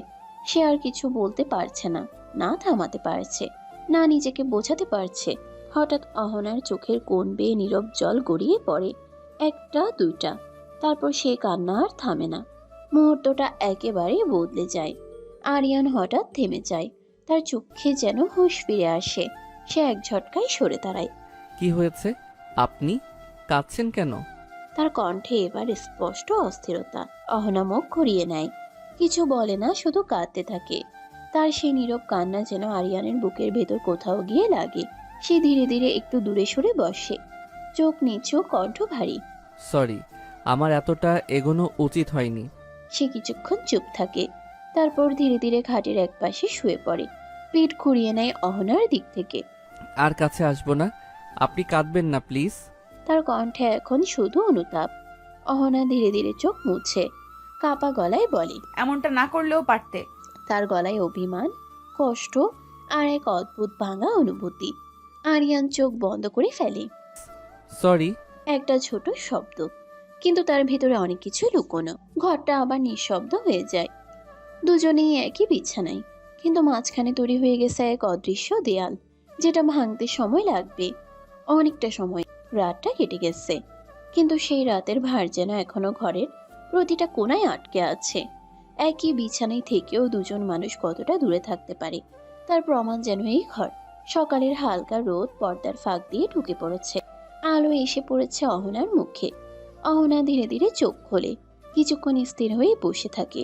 সে আর কিছু বলতে পারছে না, না থামাতে পারছে, না নিজেকে বোঝাতে পারছে। হঠাৎ অহনার চোখের কোণ বেয়ে নীরব জল গড়িয়ে পড়ে, একটা দুইটা, তারপর সে কান্না আর থামে না। মুহূর্তটা একেবারে বদলে যায়। আরিয়ান হঠাৎ থেমে যায়। তার চোখে যেন হুঁশ ফিরে আসে। সে এক ঝটকায় সরে দাঁড়ায়। কি হয়েছে? আপনি কাঁদছেন কেন? তার কণ্ঠে এবার স্পষ্ট অস্থিরতা। অহনা মুখ ঘুরিয়ে নেয়, কিছু বলে না, শুধু কাঁদতে থাকে। তার সেই নীরব কান্না যেন আরিয়ানের বুকের ভেতর কোথাও গিয়ে লাগে। সে ধীরে ধীরে একটু দূরে সরে বসে, চোখ নিচু, কণ্ঠ ভারী। সরি, আমার এতটা এগোনো উচিত হয়নি। সে কিছুক্ষণ চুপ থাকে, তারপর ধীরে ধীরে খাটের একপাশে শুয়ে পড়ে, পিঠ ঘুরিয়ে নেয় অহনার দিক থেকে। আর কাছে আসবো না, আপনি কাঁদবেন না প্লিজ। তার কণ্ঠে এখন শুধু অনুতাপ। অহনা ধীরে ধীরে চোখ মুছে কাপা গলায় বলে, এমনটা না করলেও পারতে। তার গলায় অভিমান, কষ্ট আর এক অদ্ভুত ভাঙা অনুভূতি। আরিয়ান চোখ বন্ধ করে ফেলে। সরি। একটা ছোট শব্দ, কিন্তু তার ভিতরে অনেক কিছু লুকোনো। ঘরটা আবার নিঃশব্দ হয়ে যায়। দুজনেই একই বিছানায়, কিন্তু মাঝখানে তৈরি হয়ে গেছে এক অদৃশ্য দেয়াল, যেটা ভাঙতে সময় লাগবে, অনেকটা সময়। রাতটা কেটে গেছে, কিন্তু সেই রাতের ভার যেন এখনো ঘরের প্রতিটা কোণায় আটকে আছে। একই বিছানায় থেকেও দুজন মানুষ কতটা দূরে থাকতে পারে, তার প্রমাণ যেন এই ঘর। সকালের হালকা রোদ পর্দার ফাঁক দিয়ে ঢুকে পড়েছে। আলো এসে পড়েছে অহনার মুখে। অহনা ধীরে ধীরে চোখ খোলে, কিছুক্ষণ স্থির হয়ে বসে থাকে।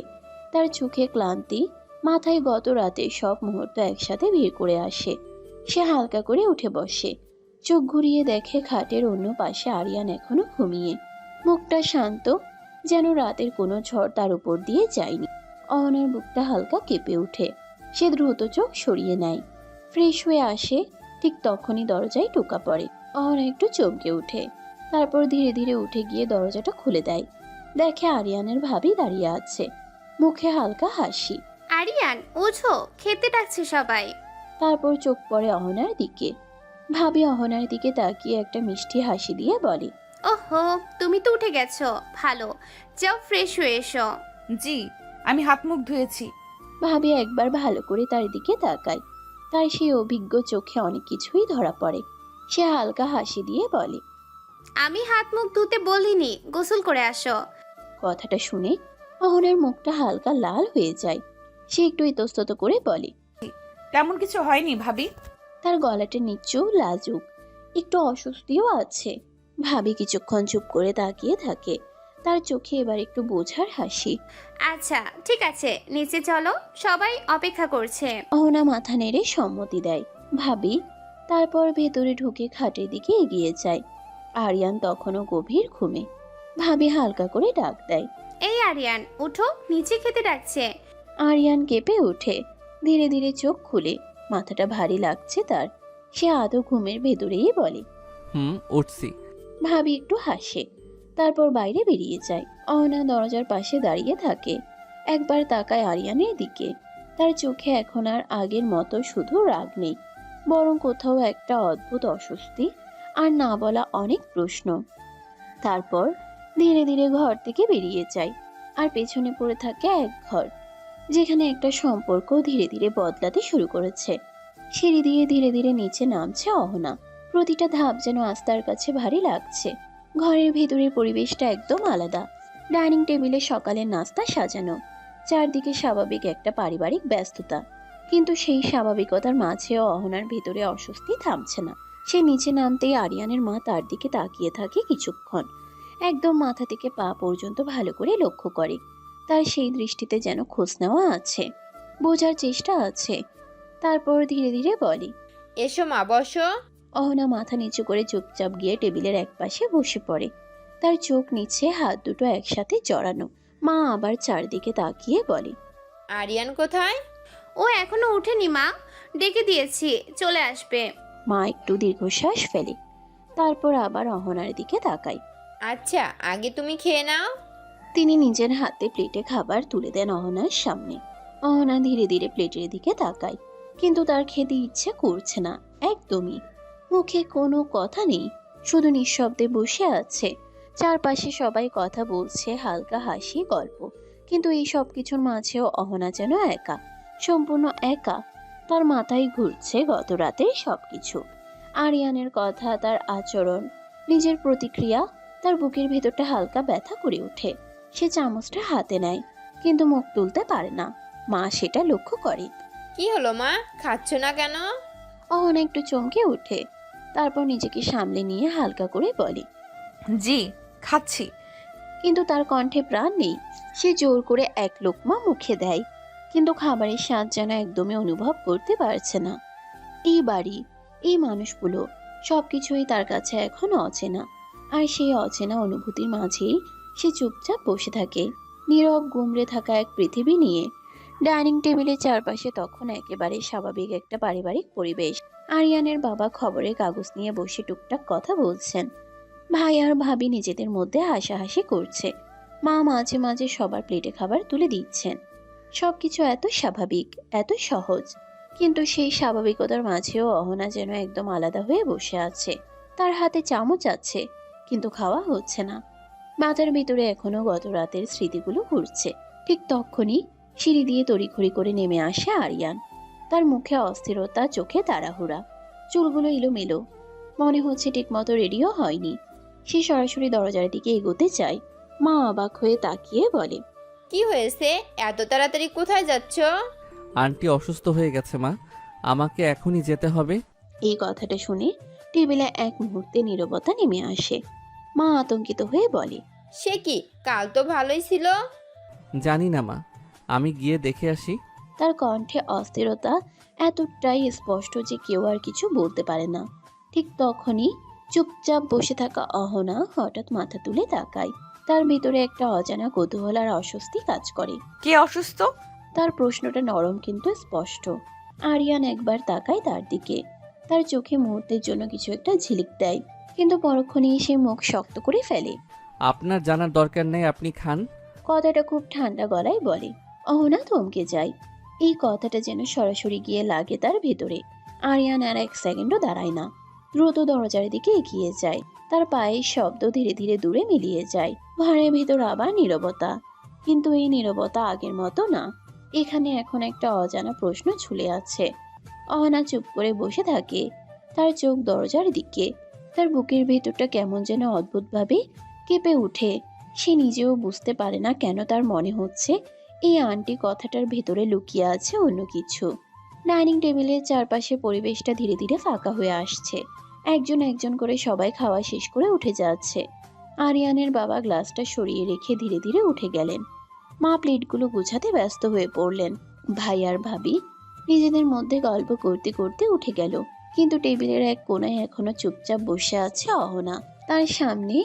তার চোখে ক্লান্তি, মাথায় গত রাতের সব মুহূর্ত একসাথে ভিড় করে আসে। সে হালকা করে উঠে বসে, চোখ ঘুরিয়ে দেখে খাটের অন্য পাশে আরিয়ান এখনো ঘুমিয়ে, মুখটা শান্ত, যেন রাতের কোনো ঝড় তার উপর দিয়ে যায়নি। অহনার বুকটা হালকা কেঁপে ওঠে। সে দ্রুত চোখ সরিয়ে নেয়, ফ্রেশ হয়ে আসে। ঠিক তখনই দরজায় টোকা পড়ে। অহনা একটু চমকে ওঠে, তারপর ধীরে ধীরে উঠে গিয়ে দরজাটা খুলে দেয়। দেখে আরিয়ানের ভাবি দাঁড়িয়ে আছে, মুখে হালকা হাসি। আরিয়ান, ওঠো, খেতে ডাকছে সবাই। তারপর চোখ পড়ে অহনার দিকে। ভাবি অহনার দিকে তাকিয়ে একটা মিষ্টি হাসি দিয়ে বলে, ওহো, তুমি তো উঠে গেছো, ভালো, যাও ফ্রেশ হয়ে এসো। জি, আমি হাত মুখ ধুয়েছি। ভাবি একবার ভালো করে তার দিকে তাকায়। তার সেই অভিজ্ঞ চোখে অনেক কিছুই ধরা পড়ে। সে হালকা হাসি দিয়ে বলে, আমি হাত মুখ ধুতে বলিনি, গোসল করে আসো। কথাটা শুনে অহনার মুখটা হালকা লাল হয়ে যায়। সে একটু ইতস্তত করে বলে, তেমন কিছু হয়নি ভাবি। তার গলাটা নিচু, লাজুক, একটু অস্বস্তিও আছে। ভাবি কিছুক্ষণ চুপ করে তাকিয়ে থাকে, তার চোখে এবার একটু বোঝার হাসি। আচ্ছা ঠিক আছে, নিচে চলো, সবাই অপেক্ষা করছে। অহনা মাথা নেড়ে সম্মতি দেয়। ভাবি তারপর ভেতরে ঢুকে খাটের দিকে এগিয়ে যায়। আরিয়ান তখনও গভীর ঘুমে। ভাবি হালকা করে ডাক দেয়, এই আরিয়ান, উঠো, নিচে খেতে ডাকছে। আরিয়ান কেঁপে ওঠে, ধীরে ধীরে চোখ খুলে। মাথাটা ভারী লাগছে তার। সে আদৌ ঘুমের ভেতরেই বলে, উঠছি। ভাবি একটু হাসে, তারপর বাইরে বেরিয়ে যায়। অহনা দরজার পাশে দাঁড়িয়ে থাকে, একবার তাকায় আরিয়ানের দিকে। তার চোখে এখন আর আগের মতো শুধু রাগ নেই, বরং কোথাও একটা অদ্ভুত অস্বস্তি আর না বলা অনেক প্রশ্ন। তারপর ধীরে ধীরে ঘর থেকে বেরিয়ে যায়, আর পেছনে পড়ে থাকে এক ঘর, যেখানে একটা সম্পর্ক ধীরে ধীরে বদলাতে শুরু করেছে। সিঁড়ি দিয়ে ধীরে ধীরে নিচে নামছে অহনা। প্রতিটা ধাপ যেন আস্তার কাছে ভারী লাগছে। ঘরের ভেতরের পরিবেশটা একদম আলাদা। ডাইনিং টেবিলে সকালের নাস্তা সাজানো, চারদিকে স্বাভাবিক একটা পারিবারিক ব্যস্ততা, কিন্তু সেই স্বাভাবিকতার মাঝেও অহনার ভেতরে অস্বস্তি থামছে না। সে নিচে নামতেই আরিয়ানের মা তার দিকে তাকিয়ে থাকে কিছুক্ষণ, একদম মাথা থেকে পা পর্যন্ত ভালো করে লক্ষ্য করে। তার সেই দৃষ্টিতে যেন খোঁজ নেওয়া আছে, বোঝার চেষ্টা আছে। তারপর ধীরে ধীরে বলে, এসো মা, বসো। অহনা মাথা নিচু করে চুপচাপ গিয়ে টেবিলের একপাশে বসে পড়ে। তার চোখ নিচে, হাত দুটো একসাথে জড়ানো। মা আবার চারদিকে তাকিয়ে বলে, আরিয়ান কোথায়? ও এখনো উঠেনি মা, ডেকে দিয়েছি, চলে আসবে। মা একটু দীর্ঘশ্বাস ফেলে, তারপর আবার অহনার দিকে তাকায়। আচ্ছা, আগে তুমি খেয়ে নাও। তিনি নিজের হাতে প্লেটে খাবার তুলে দেন অহনার সামনে। অহনা ধীরে ধীরে প্লেটের দিকে তাকায়, কিন্তু তার খেতে ইচ্ছে করছে না একদমই। মুখে কোনো কথা নেই, শুধু নিঃশব্দে বসে আছে। চারপাশে সবাই কথা বলছে, হালকা হাসি, গল্প, কিন্তু এই সব কিছুর মাঝেও অহনা যেন একা, সম্পূর্ণ একা। তার মাথায় ঘুরছে গত রাতের সবকিছু, আরিয়ানের কথা, তার আচরণ, নিজের প্রতিক্রিয়া। তার বুকের ভেতরটা হালকা ব্যথা করে ওঠে। সে চামচটা হাতে নেয়, কিন্তু মুখ তুলতে পারে না। মা সেটা লক্ষ্য করে। কি হলো মা, খাচ্ছ না কেন? অহনা একটু চমকে ওঠে, তারপর নিজেকে সামলে নিয়ে হালকা করে বলে, জি, খাচ্ছি। কিন্তু তার কণ্ঠে প্রাণ নেই। সে জোর করে এক লোকমা মুখে দেয়, কিন্তু খাবারের স্বাদ যেন একদমই অনুভব করতে পারছে না। এই বাড়ি, এই মানুষগুলো, সবকিছুই তার কাছে এখন অচেনা। আর সেই অচেনা অনুভূতির মাঝেই সে চুপচাপ বসে থাকে, নীরব, গুমড়ে থাকা এক পৃথিবী নিয়ে। ডাইনিং টেবিলের চারপাশে তখন একেবারে স্বাভাবিক একটা পারিবারিক পরিবেশ। আরিয়ানের বাবা খবরের কাগজ নিয়ে বসে টুকটাক কথা বলছেন। ভাই আর ভাবি নিজেদের মধ্যে হাসাহাসি করছে। মা মাঝে মাঝে সবার প্লেটে খাবার তুলে দিচ্ছেন। সবকিছু এত স্বাভাবিক, এত সহজ, কিন্তু সেই স্বাভাবিকতার মাঝেও অহনা যেন একদম আলাদা হয়ে বসে আছে। তার হাতে চামচ আছে, কিন্তু খাওয়া হচ্ছে না। মাথার ভিতরে এখনো গত রাতের স্মৃতিগুলো ঘুরছে। ঠিক তখনই সিঁড়ি দিয়ে তড়িঘড়ি করে নেমে আসে আরিয়ান। তার মুখে অস্থিরতা, চোখে তাড়াহুড়া, চুলগুলো এলোমেলো, মনে হচ্ছে ঠিকমতো রেডিও হয়নি। সে সরাসরি দরজার দিকে এগোতে চায়। মা অবাক হয়ে তাকিয়ে বলে, কি হয়েছে, এত তাড়াতাড়ি কোথায় যাচ্ছ? আন্টি অসুস্থ হয়ে গেছে মা, আমাকে এখনই যেতে হবে। এই কথাটা শুনে টেবিলে এক মুহূর্তে নীরবতা নেমে আসে। মা আতঙ্কিত হয়ে বলে, সে কি, কাল তো ভালোই ছিল। জানি না মা, আমি গিয়ে দেখে আসি। তার কণ্ঠে অস্থিরতা এতটাই স্পষ্ট যে কেউ আর কিছু বলতে পারে না। ঠিক তখনই চুপচাপ বসে থাকা অহনা হঠাৎ মাথা তুলে তাকায়। তার ভিতরে একটা অজানা কৌতূহল আর অস্বস্তি কাজ করে। কে অসুস্থ? তার প্রশ্নটা নরম কিন্তু স্পষ্ট। আরিয়ান একবার তাকায় তার দিকে। তার চোখে মুহূর্তের জন্য কিছু একটা ঝিলিক দেয়, কিন্তু পরক্ষণেই সে মুখ শক্ত করে ফেলে। আপনার জানার দরকার নেই, আপনি খান। কথাটা খুব ঠান্ডা গলায় বলে। অহনা থমকে যায়। এই কথাটা যেন সরাসরি গিয়ে লাগে তার ভেতরে। আরিয়ান আর এক সেকেন্ডও দাঁড়ায় না, দ্রুত দরজার দিকে এগিয়ে যায়। তার পায়ের শব্দ ধীরে ধীরে দূরে মিলিয়ে যায়। ঘরের ভেতর আবার নীরবতা, কিন্তু এই নীরবতা আগের মতো না। এখানে এখন একটা অজানা প্রশ্ন ঝুলে আছে। অহনা চুপ করে বসে থাকে, তার চোখ দরজার দিকে। তার বুকের ভেতরটা কেমন যেন অদ্ভুতভাবে কেঁপে ওঠে। সে নিজেও বুঝতে পারে না কেন তার মনে হচ্ছে এই আন্টি কথাটার ভেতরে লুকিয়ে আছে অন্য কিছু। ডাইনিং টেবিলের চারপাশে পরিবেশটা ধীরে ধীরে ফাঁকা হয়ে আসছে। একজন একজন করে সবাই খাওয়া শেষ করে উঠে যাচ্ছে। আরিয়ানের বাবা গ্লাসটা সরিয়ে রেখে ধীরে ধীরে উঠে গেলেন। মা প্লেটগুলো গুছাতে ব্যস্ত হয়ে পড়লেন। ভাই আর ভাবি নিজেদের মধ্যে গল্প করতে করতে উঠে গেল, কিন্তু টেবিলের এক কোণায় এখনো চুপচাপ বসে আছে অহনা। তার সামনে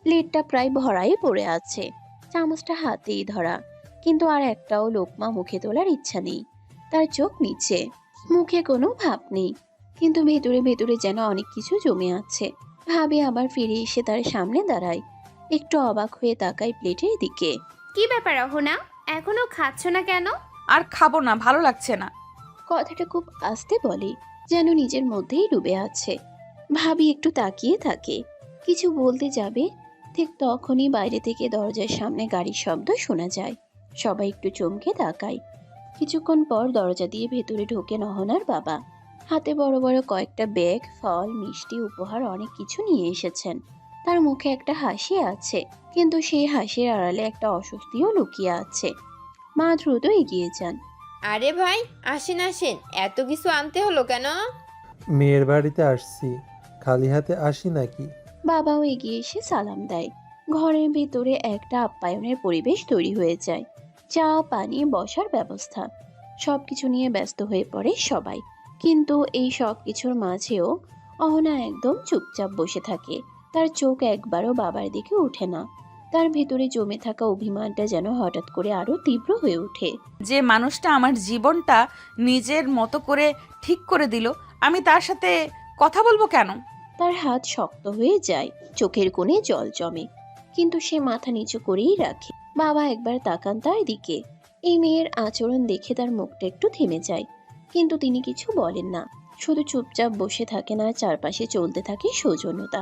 প্লেটটা প্রায় ভরাই পড়ে আছে, চামচটা হাতেই ধরা, কিন্তু আর একটাও লোকমা মুখে তোলার ইচ্ছা নেই। তার চোখ নিচে, মুখে কোনো ভাব নেই, কিন্তু ভেতরে ভেতরে যেন অনেক কিছু জমে আছে। ভাবে আবার ফিরে এসে তার সামনে দাঁড়ায়, একটু অবাক হয়ে তাকায় প্লেটের দিকে। কি ব্যাপার অহনা, এখনো খাচ্ছ না কেন? আর খাবো না, ভালো লাগছে না। কথাটা খুব আস্তে বলে, যেন নিজের মধ্যেই ডুবে আছে। ভাবি একটু তাকিয়ে থাকে, কিছু বলতে যাবে, ঠিক তখনই বাইরে থেকে দরজার সামনে গাড়ির শব্দ শোনা যায়। সবাই একটু চমকে তাকায়। কিছুক্ষণ পর দরজা দিয়ে ভেতরে ঢোকেন অহনার বাবা। হাতে বড় বড় কয়েকটা ব্যাগ, ফল, মিষ্টি, উপহার, অনেক কিছু নিয়ে এসেছেন। তার মুখে একটা হাসি আছে, কিন্তু সেই হাসির আড়ালে একটা অস্বস্তিও লুকিয়ে আছে। মা দ্রুত এগিয়ে যান। আরে ভাই, আসেন আসেন, এত কিছু আনতে হলো কেন? মেয়ের বাড়িতে আসছি, খালি হাতে আসি নাকি? বাবাও এগিয়ে এসে সালাম দেয়। ঘরের ভেতরে একটা আপ্যায়নের পরিবেশ তৈরি হয়ে যায়। চা, পানি, বসার ব্যবস্থা, সবকিছু নিয়ে ব্যস্ত হয়ে পড়ে সবাই। কিন্তু এই সব কিছুর মাঝেও অহনা একদম চুপচাপ বসে থাকে। তার চোখ একবারও বাবার দিকে ওঠে না। তার ভেতরে জমে থাকা অভিমানটা যেন হঠাৎ করে আরো তীব্র হয়ে ওঠে। যে মানুষটা আমার জীবনটা নিজের মতো করে ঠিক করে দিল, আমি তার সাথে কথা বলবো কেন? তার হাত শক্ত হয়ে যায়, চোখের কোণে জল জমে, কিন্তু সে মাথা নিচু করেই রাখে। বাবা একবার তাকান তার দিকে। এই মেয়ের আচরণ দেখে তার মুখটা একটু থেমে যায়, কিন্তু তিনি কিছু বলেন না, শুধু চুপচাপ বসে থাকেন। আর চারপাশে চলতে থাকে সৌজন্যতা,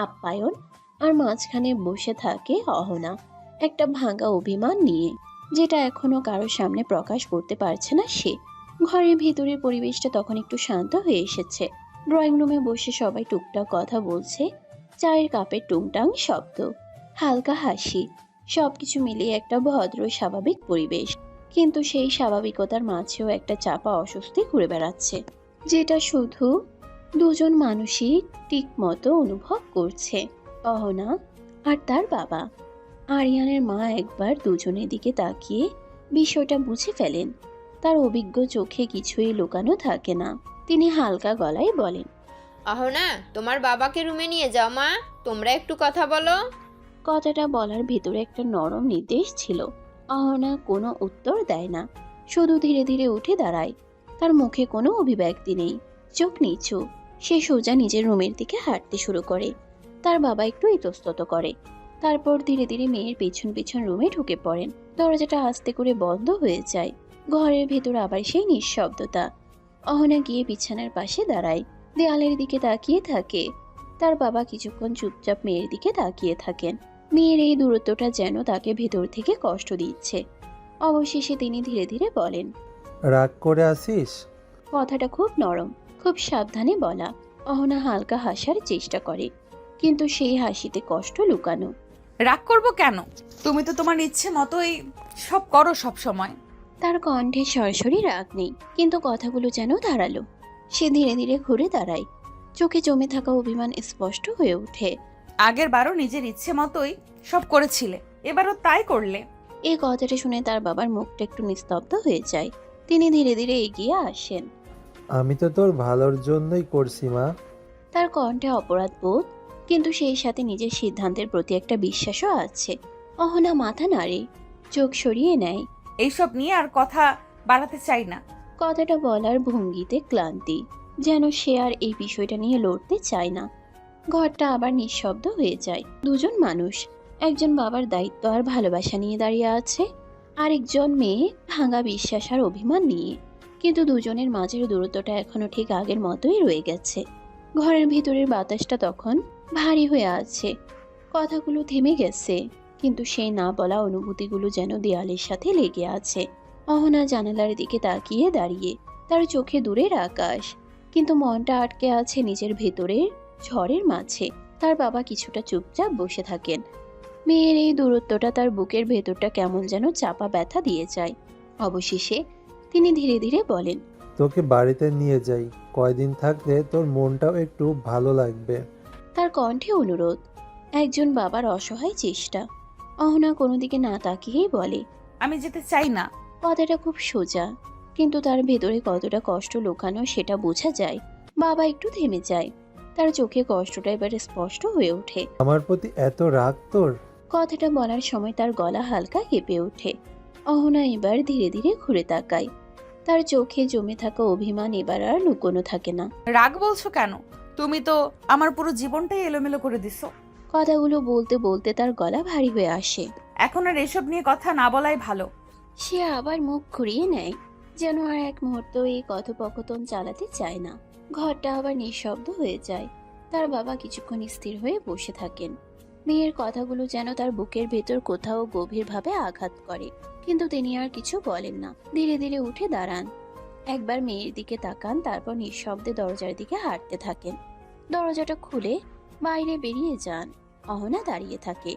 আপ্যায়ন, আর মাঝখানে বসে থাকে অহনা, একটা ভাঙা অভিমান নিয়ে, যেটা এখনো কারোর সামনে প্রকাশ করতে পারছে না সে। ঘরের ভিতরের পরিবেশটা তখন একটু শান্ত হয়ে এসেছে। ড্রয়িং রুমে বসে সবাই টুকটাক কথা বলছে, চায়ের কাপের টুংটাং শব্দ, হালকা হাসি, সবকিছু মিলিয়ে একটা ভদ্র স্বাভাবিক পরিবেশ। কিন্তু সেই স্বাভাবিকতার মাঝেও একটা চাপা অস্বস্তি ঘুরে বেড়াচ্ছে, যেটা শুধু দুজন মানুষই ঠিক মতো অনুভব করছে, অহনা আর তার বাবা। আরিয়ানের মা একবার দুজনের দিকে তাকিয়ে বিষয়টা বুঝে ফেলেন। তার অভিজ্ঞ চোখে কিছুই লুকানো থাকে না। তিনি হালকা গলায় বলেন, অহনা, তোমার বাবাকে রুমে নিয়ে যাও মা, তোমরা একটু কথা বলো। কথাটা বলার ভিতরে একটা নরম নির্দেশ ছিল। অহনা কোনো উত্তর দেয় না, শুধু ধীরে ধীরে উঠে দাঁড়ায়। তার মুখে কোনো অভিব্যক্তি নেই, চোখ নিচু। সে সোজা নিজের রুমের দিকে হাঁটতে শুরু করে। তার বাবা একটু ইতস্তত করে, তারপর ধীরে ধীরে মেয়ের পেছন পেছন রুমে ঢুকে পড়েন। দরজাটা আস্তে করে বন্ধ হয়ে যায়। ঘরের ভেতর আবার সেই নিঃশব্দতা। অহনা গিয়ে বিছানার পাশে দাঁড়ায়, দেয়ালের দিকে তাকিয়ে থাকে। তার বাবা কিছুক্ষণ চুপচাপ মেয়ের দিকে তাকিয়ে থাকেন। মেয়ের এই দূরত্বটা যেন তাকে ভেতর থেকে কষ্ট দিচ্ছে। অবশেষে তিনি ধীরে ধীরে বলেন, রাগ করে আসিস? কথাটা খুব নরম, খুব সাবধানে বলা। অহনা হালকা হাসার চেষ্টা করে, কিন্তু সেই হাসিতে কষ্ট লুকানো। রাগ করব কেন? তুমি তো তোমার ইচ্ছে মতোই সব করো সব সময়। তার কণ্ঠে সরাসরি রাগ নেই, কিন্তু কথাগুলো যেন ধারালো। সে ধীরে ধীরে ঘুরে দাঁড়ায়, চোখে জমে থাকা অভিমান স্পষ্ট হয়ে ওঠে। আগের বারও নিজের ইচ্ছে মতোই সব করেছিলে, এবারও তাই করলে। এই কথাটা শুনে তার বাবার মুখটা একটু নিস্তব্ধ হয়ে যায়। তিনি ধীরে ধীরে এগিয়ে আসেন। আমি তো তোর ভালোর জন্যই করছি মা। তার কণ্ঠে অপরাধ বোধ, কিন্তু সেই সাথে নিজের সিদ্ধান্তের প্রতি একটা বিশ্বাসও আছে। অহনা মাথা নাড়ে, চোখ সরিয়ে নেয়। এইসব নিয়ে আর কথা বাড়াতে চাই না। কথাটা বলার ভঙ্গিতে ক্লান্তি, যেন সে আর এই বিষয়টা নিয়ে লড়তে চায় না। ঘরটা আবার নিঃশব্দ হয়ে যায়। দুজন মানুষ, একজন বাবার দায়িত্ব আর ভালোবাসা নিয়ে দাঁড়িয়ে আছে, আরেকজন মেয়ে ভাঙা বিশ্বাস আর অভিমান নিয়ে। কিন্তু দুজনের মাঝের দূরত্বটা এখনো ঠিক আগের মতোই রয়ে গেছে। ঘরের ভিতরের বাতাসটা তখন ভারী হয়ে আছে, কথাগুলো থেমে গেছে, কিন্তু সেই না বলা অনুভূতিগুলো যেন দেয়ালের সাথে লেগে আছে। অহনা জানালার দিকে তাকিয়ে দাঁড়িয়ে, তার চোখে দূরের আকাশ, কিন্তু মনটা আটকে আছে নিজের ভেতরের ঝড়ের মাঝে। তার বাবা কিছুটা চুপচাপ বসে থাকেন। মেয়ের এই দূরত্বটা তার বুকের ভেতরটা কেমন যেন চাপা ব্যথা দিয়ে যায়। অবশেষে তিনি ধীরে ধীরে বলেন, তোকে বাড়িতে নিয়ে যাই, কয়দিন থাকলে তোর মনটাও একটু ভালো লাগবে। তার কণ্ঠে অনুরোধ, একজন বাবার অসহায় চেষ্টা। অহনা কোনো দিকে না তাকিয়েই বলে, আমি যেতে চাই না। কথাটা খুব সোজা, কিন্তু তার ভেতরে কতটা কষ্ট লুকানো সেটা বোঝা যায়। বাবা একটু থেমে যায়, তার চোখে কষ্টটা এবার স্পষ্ট হয়ে ওঠে। আমার প্রতি এত রাগ তোর? কথাটা বলার সময় তার গলা হালকা কেঁপে ওঠে। অহনা এবার ধীরে ধীরে ঘুরে তাকায়। তার চোখে জমে থাকা অভিমান এবার আর লুকোনো থাকে না। রাগ বলছো কেন? তুমি তো আমার পুরো জীবনটাই এলোমেলো করে দিছো। কথাগুলো বলতে বলতে তার গলা ভারী হয়ে আসে। এখন আর এসব নিয়ে কথা না বলাই ভালো। সে আবার মুখ ঘুরিয়ে নেয়, যেন আর এক মুহূর্ত এই কথোপকথন চালাতে চায় না। ঘরটা আবার নিঃশব্দ হয়ে যায়। তার বাবা কিছুক্ষণ স্থির হয়ে বসে থাকেন। মেয়ের কথাগুলো যেন তার বুকের ভেতর কোথাও গভীরভাবে আঘাত করে, কিন্তু তিনি আর কিছু বলেন না। ধীরে ধীরে উঠে দাঁড়ান, একবার মেয়ের দিকে তাকান, তারপর নিঃশব্দে দরজার দিকে হাঁটতে থাকেন। দরজাটা খুলে বাইরে বেরিয়ে যান। অহনা দাঁড়িয়ে থাকে,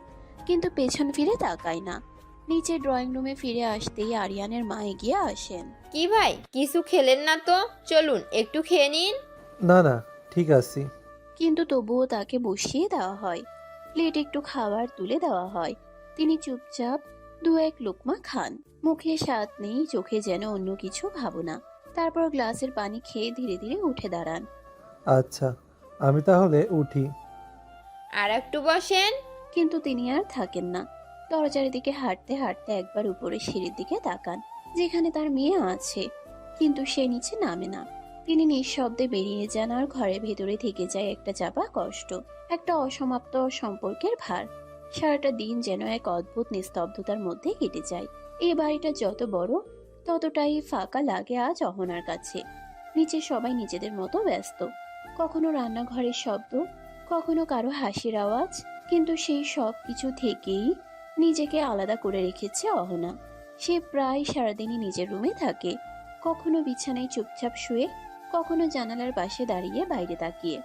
কিন্তু পেছন ফিরে তাকায় না। নিচে ড্রয়িং রুমে ফিরে আসতেই আরিয়ানের মা এগিয়ে আসেন। কি ভাই, কিছু খেলেন না তো? চলুন একটু খেয়ে নিন। না না, ঠিক আছি। কিন্তু তবুও তাকে বসিয়ে দেওয়া হয়, প্লেট একটু খাবার তুলে দেওয়া হয়। তিনি চুপচাপ দু এক লোকমা খান, মুখে স্বাদ নেই, চোখে যেন অন্য কিছু ভাবনা। তারপর গ্লাসের পানি খেয়ে ধীরে ধীরে উঠে দাঁড়ান। আচ্ছা, আমি তাহলে উঠি। আর একটু বসেন। কিন্তু তিনি আর থাকেন না। দরজার দিকে হাঁটতে হাঁটতে একবার উপরে সিঁড়ির দিকে তাকান, যেখানে তার মেয়ে আছে, কিন্তু সে নিচে নামে না। তিনি নিঃশব্দে বেরিয়ে যান, আর ঘরের ভেতরে থেকে যায় একটা চাপা কষ্ট, একটা অসমাপ্ত সম্পর্কের ভার। সারাটা দিন যেন এক অদ্ভুত নিস্তব্ধতার মধ্যে কেটে যায়। এই বাড়িটা যত বড় ততটাই ফাঁকা লাগে আজ অহনার কাছে। নিচে সবাই নিজেদের মতো ব্যস্ত, কখনো রান্নাঘরের শব্দ, কখনো কারো হাসির আওয়াজ, কিন্তু সেই সব কিছু থেকেই নিজেকে আলাদা করে রেখেছে অহনা। সে প্রায় সারাদিনই নিজের রুমে থাকে, কখনো বিছানায় চুপচাপ শুয়ে, কখনো জানালার পাশে দাঁড়িয়ে বাইরে তাকিয়ে।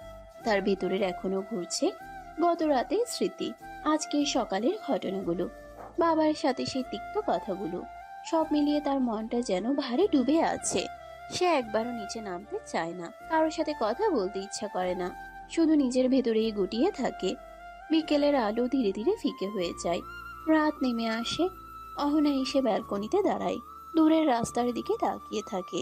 তার ভেতরের এখনো ঘুরছে গত রাতের স্মৃতি, আজকের সকালের ঘটনাগুলো, বাবার সাথে সেই তিক্ত কথাগুলো। সব মিলিয়ে তার মনটা যেন ভারে ডুবে আছে। সে একবারও নিচে নামতে চায় না, কারোর সাথে কথা বলতে ইচ্ছা করে না, শুধু নিজের ভেতরেই গুটিয়ে থাকে। বিকেলের আলো ধীরে ধীরে ফিকে হয়ে যায়, রাত নেমে আসে। অহনা এসে ব্যালকনিতে দাঁড়ায়, দূরের রাস্তার দিকে তাকিয়ে থাকে।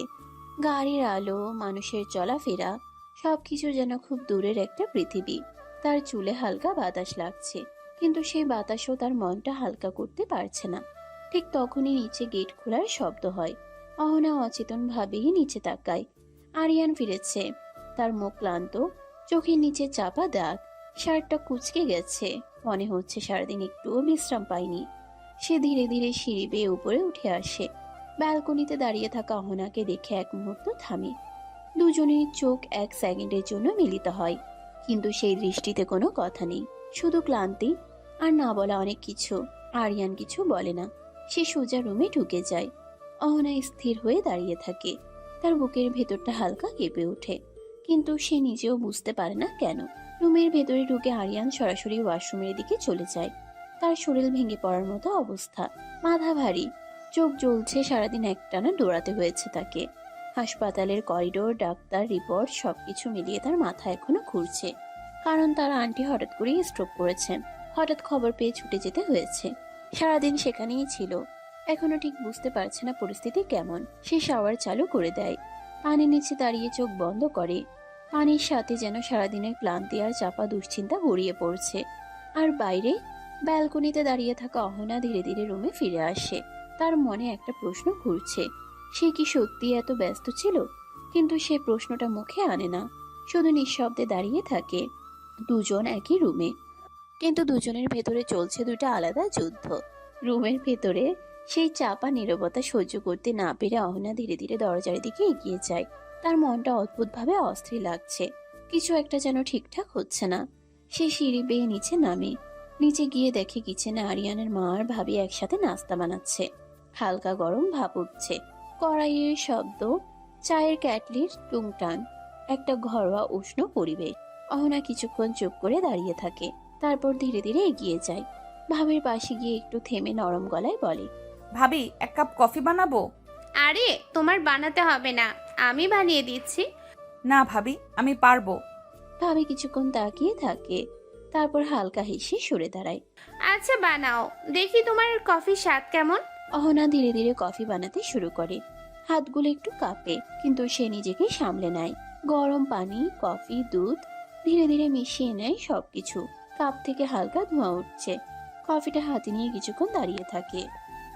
গাড়ির আলো, মানুষের চলাফেরা, সবকিছু যেন খুব দূরের একটা পৃথিবী। তার চুলে হালকা বাতাস লাগছে, কিন্তু সেই বাতাসও তার মনটা হালকা করতে পারছে না। ঠিক তখনই নিচে গেট খোলার শব্দ হয়। অহনা অচেতন ভাবেই নিচে তাকায়। আরিয়ান ফিরেছে, তার মুখ ক্লান্ত, চোখের নিচে চাপা দাগ, শার্টটা কুঁচকে গেছে, মনে হচ্ছে সারাদিন একটুও বিশ্রাম পায়নি। সে ধীরে ধীরে সিঁড়ি বেয়ে উপরে উঠে আসে। ব্যালকনিতে দাঁড়িয়ে থাকা অহনাকে দেখে এক মুহূর্ত থামে। দুজনের চোখ এক সেকেন্ডের জন্য মিলিত হয়, কিন্তু সেই দৃষ্টিতে কোনো কথা নেই, শুধু ক্লান্তি আর না বলা অনেক কিছু। আরিয়ান কিছু বলে না, সে সোজা রুমে ঢুকে যায়। অহনা স্থির হয়ে দাঁড়িয়ে থাকে, তার বুকের ভেতরটা হালকা কেঁপে ওঠে, কিন্তু সে নিজেও বুঝতে পারে না কেন। রুমের ভেতরে ঢুকে আরিয়ান সরাসরি ওয়াশরুমের দিকে চলে যায়। তার শরীর ভেঙে পড়ার মতো অবস্থা, মাথা ভারী, চোখ জ্বলছে, সারাদিন একটানা দৌড়াতে হয়েছে তাকে। হাসপাতালের করিডোর, ডাক্তার, রিপোর্ট সবকিছু মিলিয়ে তার মাথা এখনো ঘুরছে, কারণ তার আন্টি হঠাৎ করেই স্ট্রোক করেছেন। হঠাৎ খবর পেয়ে ছুটে যেতে হয়েছে, সারাদিন সেখানেই ছিল। এখনো ঠিক বুঝতে পারছে না পরিস্থিতি কেমন। সে শাওয়ার চালু করে দেয়, পানির নিচে দাঁড়িয়ে চোখ বন্ধ করে। পানির সাথে যেন সারাদিনের ক্লান্তি আর চাপা দুশ্চিন্তা গড়িয়ে পড়ছে। আর বাইরে ব্যালকনিতে দাঁড়িয়ে থাকা অহনা ধীরে ধীরে রুমে ফিরে আসে। তার মনে একটা প্রশ্ন ঘুরছে, সে কি সত্যি এত ব্যস্ত ছিল? কিন্তু সে প্রশ্নটা মুখে আনে না, শুধু নিঃশব্দে দাঁড়িয়ে থাকে। দুজন একই রুমে, কিন্তু দুজনের ভেতরে চলছে দুটো আলাদা যুদ্ধ। রুমের ভেতরে সেই চাপা নীরবতা সহ্য করতে না পেরে অহনা ধীরে ধীরে দরজার দিকে এগিয়ে যায়। তার মনটা অদ্ভুতভাবে অস্থির লাগছে, কিছু একটা যেন ঠিকঠাক হচ্ছে না। সে সিঁড়ি বেয়ে নিচে নামে, নিচে গিয়ে দেখে কিচেনে আরিয়ানের মা আর ভাবি একসাথে নাস্তা বানাচ্ছে। হালকা গরম ভাপ উঠছে, কড়াইয়ের শব্দ, চায়ের ক্যাটলির টুংটাং, একটা ঘরোয়া উষ্ণ পরিবেশ। অহনা কিছুক্ষণ চুপ করে দাঁড়িয়ে থাকে, তারপর ধীরে ধীরে এগিয়ে যায়। ভাবির পাশে গিয়ে একটু থেমে নরম গলায় বলে, ভাবি, এক কাপ কফি বানাবো? আরে তোমার বানাতে হবে না, আমি বানিয়ে দিচ্ছি। না ভাবি, আমি পারবো। ভাবি কিছুক্ষণ তাকিয়ে থাকে, তারপর হালকা হেসে সরে দাঁড়ায়। আচ্ছা বানাও, দেখি তোমার কফির স্বাদ কেমন। অহনা ধীরে ধীরে কফি বানাতে শুরু করে। হাতগুলো একটু কাঁপে, কিন্তু সে নিজেকে সামলে নেয়। গরম পানি, কফি, দুধ ধীরে ধীরে মিশিয়ে নেয় সবকিছু। কাপ থেকে হালকা ধোঁয়া উঠছে। কফিটা হাতে নিয়ে কিছুক্ষণ দাঁড়িয়ে থাকে,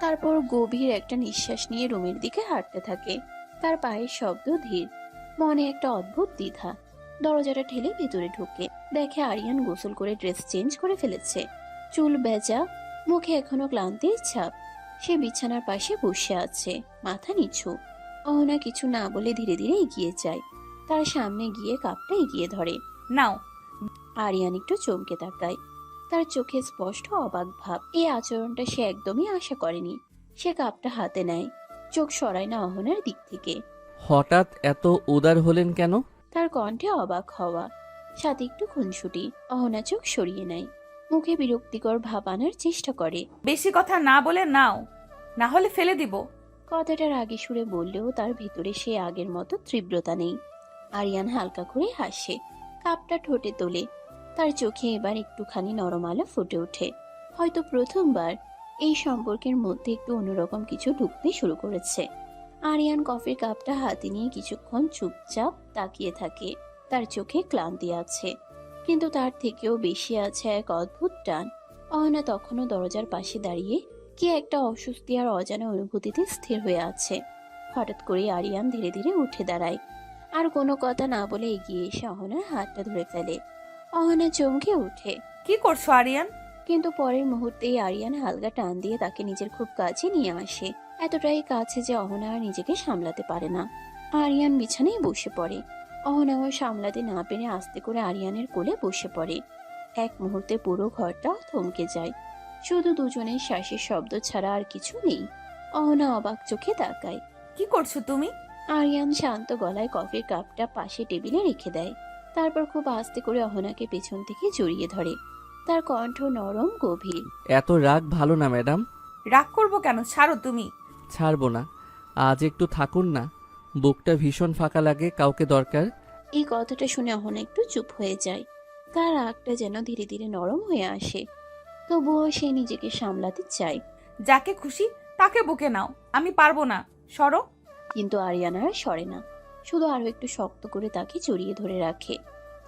তারপর গভীর একটা নিঃশ্বাস নিয়ে রুমের দিকে হাঁটতে থাকে। তার পায়ের শব্দ ধীর, মনে একটা অদ্ভুত দ্বিধা। দরজাটা ঠেলে ভেতরে ঢুকে দেখে আরিয়ান গোসল করে ড্রেস চেঞ্জ করে ফেলেছে, চুল বেজা, মুখে এখনো ক্লান্তির ছাপ। সে বিছানার পাশে বসে আছে, মাথা নিচু। অহনা কিছু না বলে ধীরে ধীরে এগিয়ে যায়, তার সামনে গিয়ে কাপটা এগিয়ে ধরে। নাও। আরিয়ান একটু চমকে তাকায়, তার চোখে স্পষ্ট অবাক ভাব। এই আচরণটা সে একদমই আশা করেনি। সে কাপটা হাতে নেয়, চোখ সরায় না অহনার দিক থেকে। হঠাৎ এত উদার হলেন কেন? তার কণ্ঠে অবাক হওয়া, সাথে একটু খুনসুটি। অহনা চোখ সরিয়ে নেয়, মুখে বিরক্তিকর ভাব আনার চেষ্টা করে। বেশি কথা না বলে নাও, না হলে ফেলে দিব। কথাটার আগে সুরে বললেও তার ভিতরে সে আগের মতো তীব্রতা নেই। আরিয়ান হালকা করে হাসে, কাপটা ঠোঁটে তোলে। তার চোখে এবার একটুখানি নরম আলো ফুটে ওঠে। হয়তো প্রথমবার এই সম্পর্কের মধ্যে একটু অন্যরকম কিছু ঢুকতে শুরু করেছে। আরিয়ান কফির কাপটা হাতে নিয়ে কিছুক্ষণ চুপচাপ তাকিয়ে থাকে, তার চোখে ক্লান্তি আছে, কিন্তু তার থেকেও বেশি আছে এক অদ্ভুত টান। অহনা তখনও দরজার পাশে দাঁড়িয়ে কি একটা অস্বস্তি আর অজানা অনুভূতিতে স্থির হয়ে আছে। হঠাৎ করে আরিয়ান ধীরে ধীরে উঠে দাঁড়ায়, আর কোনো কথা না বলে এগিয়ে এসে অহনার হাতটা ধরে ফেলে। অহনা চমকে ওঠে, কি করছো আরিয়ান? কিন্তু পরের মুহূর্তেই আরিয়ান হালকা টান দিয়ে তাকে নিজের খুব কাছে নিয়ে আসে, এতটাই কাছে যে অহনা আর নিজেকে সামলাতে পারে না। আরিয়ান বিছানায় বসে পড়ে। অহনাও সামলাতে না পেরে আস্তে করে আরিয়ানের কোলে বসে পড়ে। এক মুহূর্তে পুরো ঘরটা থমকে যায়, শুধু দুজনের শ্বাসের শব্দ ছাড়া আর কিছু নেই। অহনা অবাক চোখে তাকায়। কি করছো তুমি? আরিয়ান শান্ত গলায় কফির কাপটা পাশে টেবিলে রেখে দেয়, তারপর খুব আস্তে করে অহনাকে পেছন থেকে জড়িয়ে ধরে। তার কণ্ঠ নরম গভীর। এত রাগ ভালো না ম্যাডাম। রাগ করবো কেন? ছাড়ো তুমি। ছাড়বো না, আজ একটু থাকুন না, বুকটা ভীষণ ফাঁকা লাগে, কাউকে দরকার। এই কথাটা শুনে অহনা একটু চুপ হয়ে যায়। তার রাগটা যেন ধীরে ধীরে নরম হয়ে আসে, তবুও সে নিজেকে সামলাতে চায়। যাকে খুশি তাকে বুকে নাও, আমি পারবো না, সরো। কিন্তু আরিয়ানা আর সরে না, শুধু আরো একটু শক্ত করে তাকে জড়িয়ে ধরে রাখে।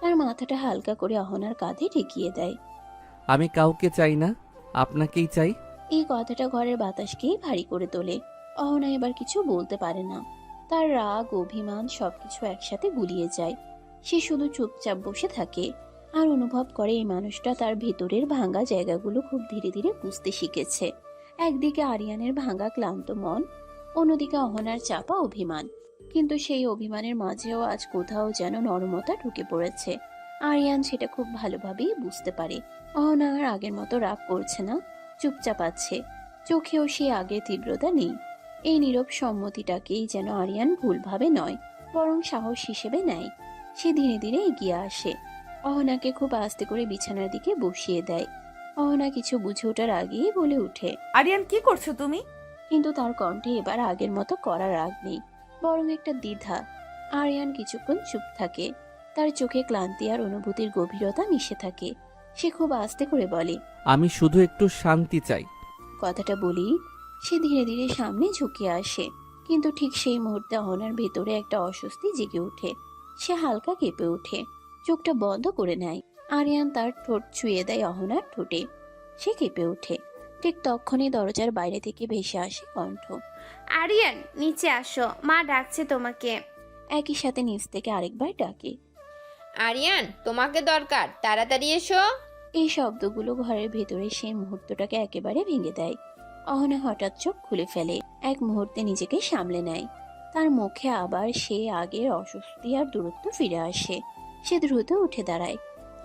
তার মাথাটা হালকা করে অহনার কাঁধে ঠেকিয়ে দেয়। আমি কাউকে চাই না, আপনাকেই চাই। এই কথাটা ঘরের বাতাসকেই ভারী করে তোলে। অহনা এবার কিছু বলতে পারে না। তার রাগ অভিমান সবকিছু একসাথে গুলিয়ে যায়। সে শুধু চুপচাপ বসে থাকে আর অনুভব করে এই মানুষটা তার ভেতরের ভাঙা জায়গাগুলো খুব ধীরে ধীরে বুঝতে শিখেছে। একদিকে আরিয়ানের ভাঙা ক্লান্ত মন, অন্যদিকে অহনার চাপা অভিমান। কিন্তু সেই অভিমানের মাঝেও আজ কোথাও যেন নরমতা ঢুকে পড়েছে। আরিয়ান সেটা খুব ভালোভাবেই বুঝতে পারে। অহনা আর আগের মতো রাগ করছে না, চুপচাপ আছে, চোখেও সে আগের তীব্রতা নেই। এই নীরব সম্মতিটাকেই যেন আরিয়ান ভুলভাবে নয়, বরং সাহস হিসেবে নেয়। সে ধীরে ধীরে এগিয়ে আসে, অহনাকে খুব আস্তে করে বিছানার দিকে বসিয়ে দেয়। অহনা কিছু বুঝে ওঠার আগেই বলে উঠে। আরিয়ান, কি করছো তুমি? কিন্তু তার কণ্ঠে এবার আগের মতো করার রাগ নেই, বরং একটা দ্বিধা। আরিয়ান কিছুক্ষণ চুপ থাকে, তার চোখে ক্লান্তি আর অনুভূতির গভীরতা মিশে থাকে। সে খুব আস্তে করে বলে, আমি শুধু একটু শান্তি চাই। কথাটা বলি সে ধীরে ধীরে সামনে ঝুঁকে আসে, কিন্তু ঠিক সেই মুহূর্তে অহনার ভেতরে একটা অস্বস্তি জেগে ওঠে। সে হালকা কেঁপে ওঠে, চোখটা বন্ধ করে নেয়। আরিয়ান তার ঠোঁট ছুঁয়ে দেয় অহনার ঠোঁটে। সে কেঁপে ওঠে। ঠিক তখনই দরজার বাইরে থেকে ভেসে আসে কণ্ঠ। আরিয়ান, নিচে আসো, মা ডাকছে তোমাকে। একই সাথে নিচ থেকে আরেকবার ডাকে। আরিয়ান, তোমাকে দরকার, তাড়াতাড়ি এসো। এই শব্দগুলো ঘরের ভেতরে সেই মুহূর্তটাকে একেবারে ভেঙে দেয়। অহনা হঠাৎ চোখ খুলে ফেলে, এক মুহূর্তে নিজেকে সামলে নেয়। তার মুখে আবার সে আগের অস্বস্তি আর দূরত্ব ফিরে আসে। সে দ্রুত উঠে দাঁড়ায়,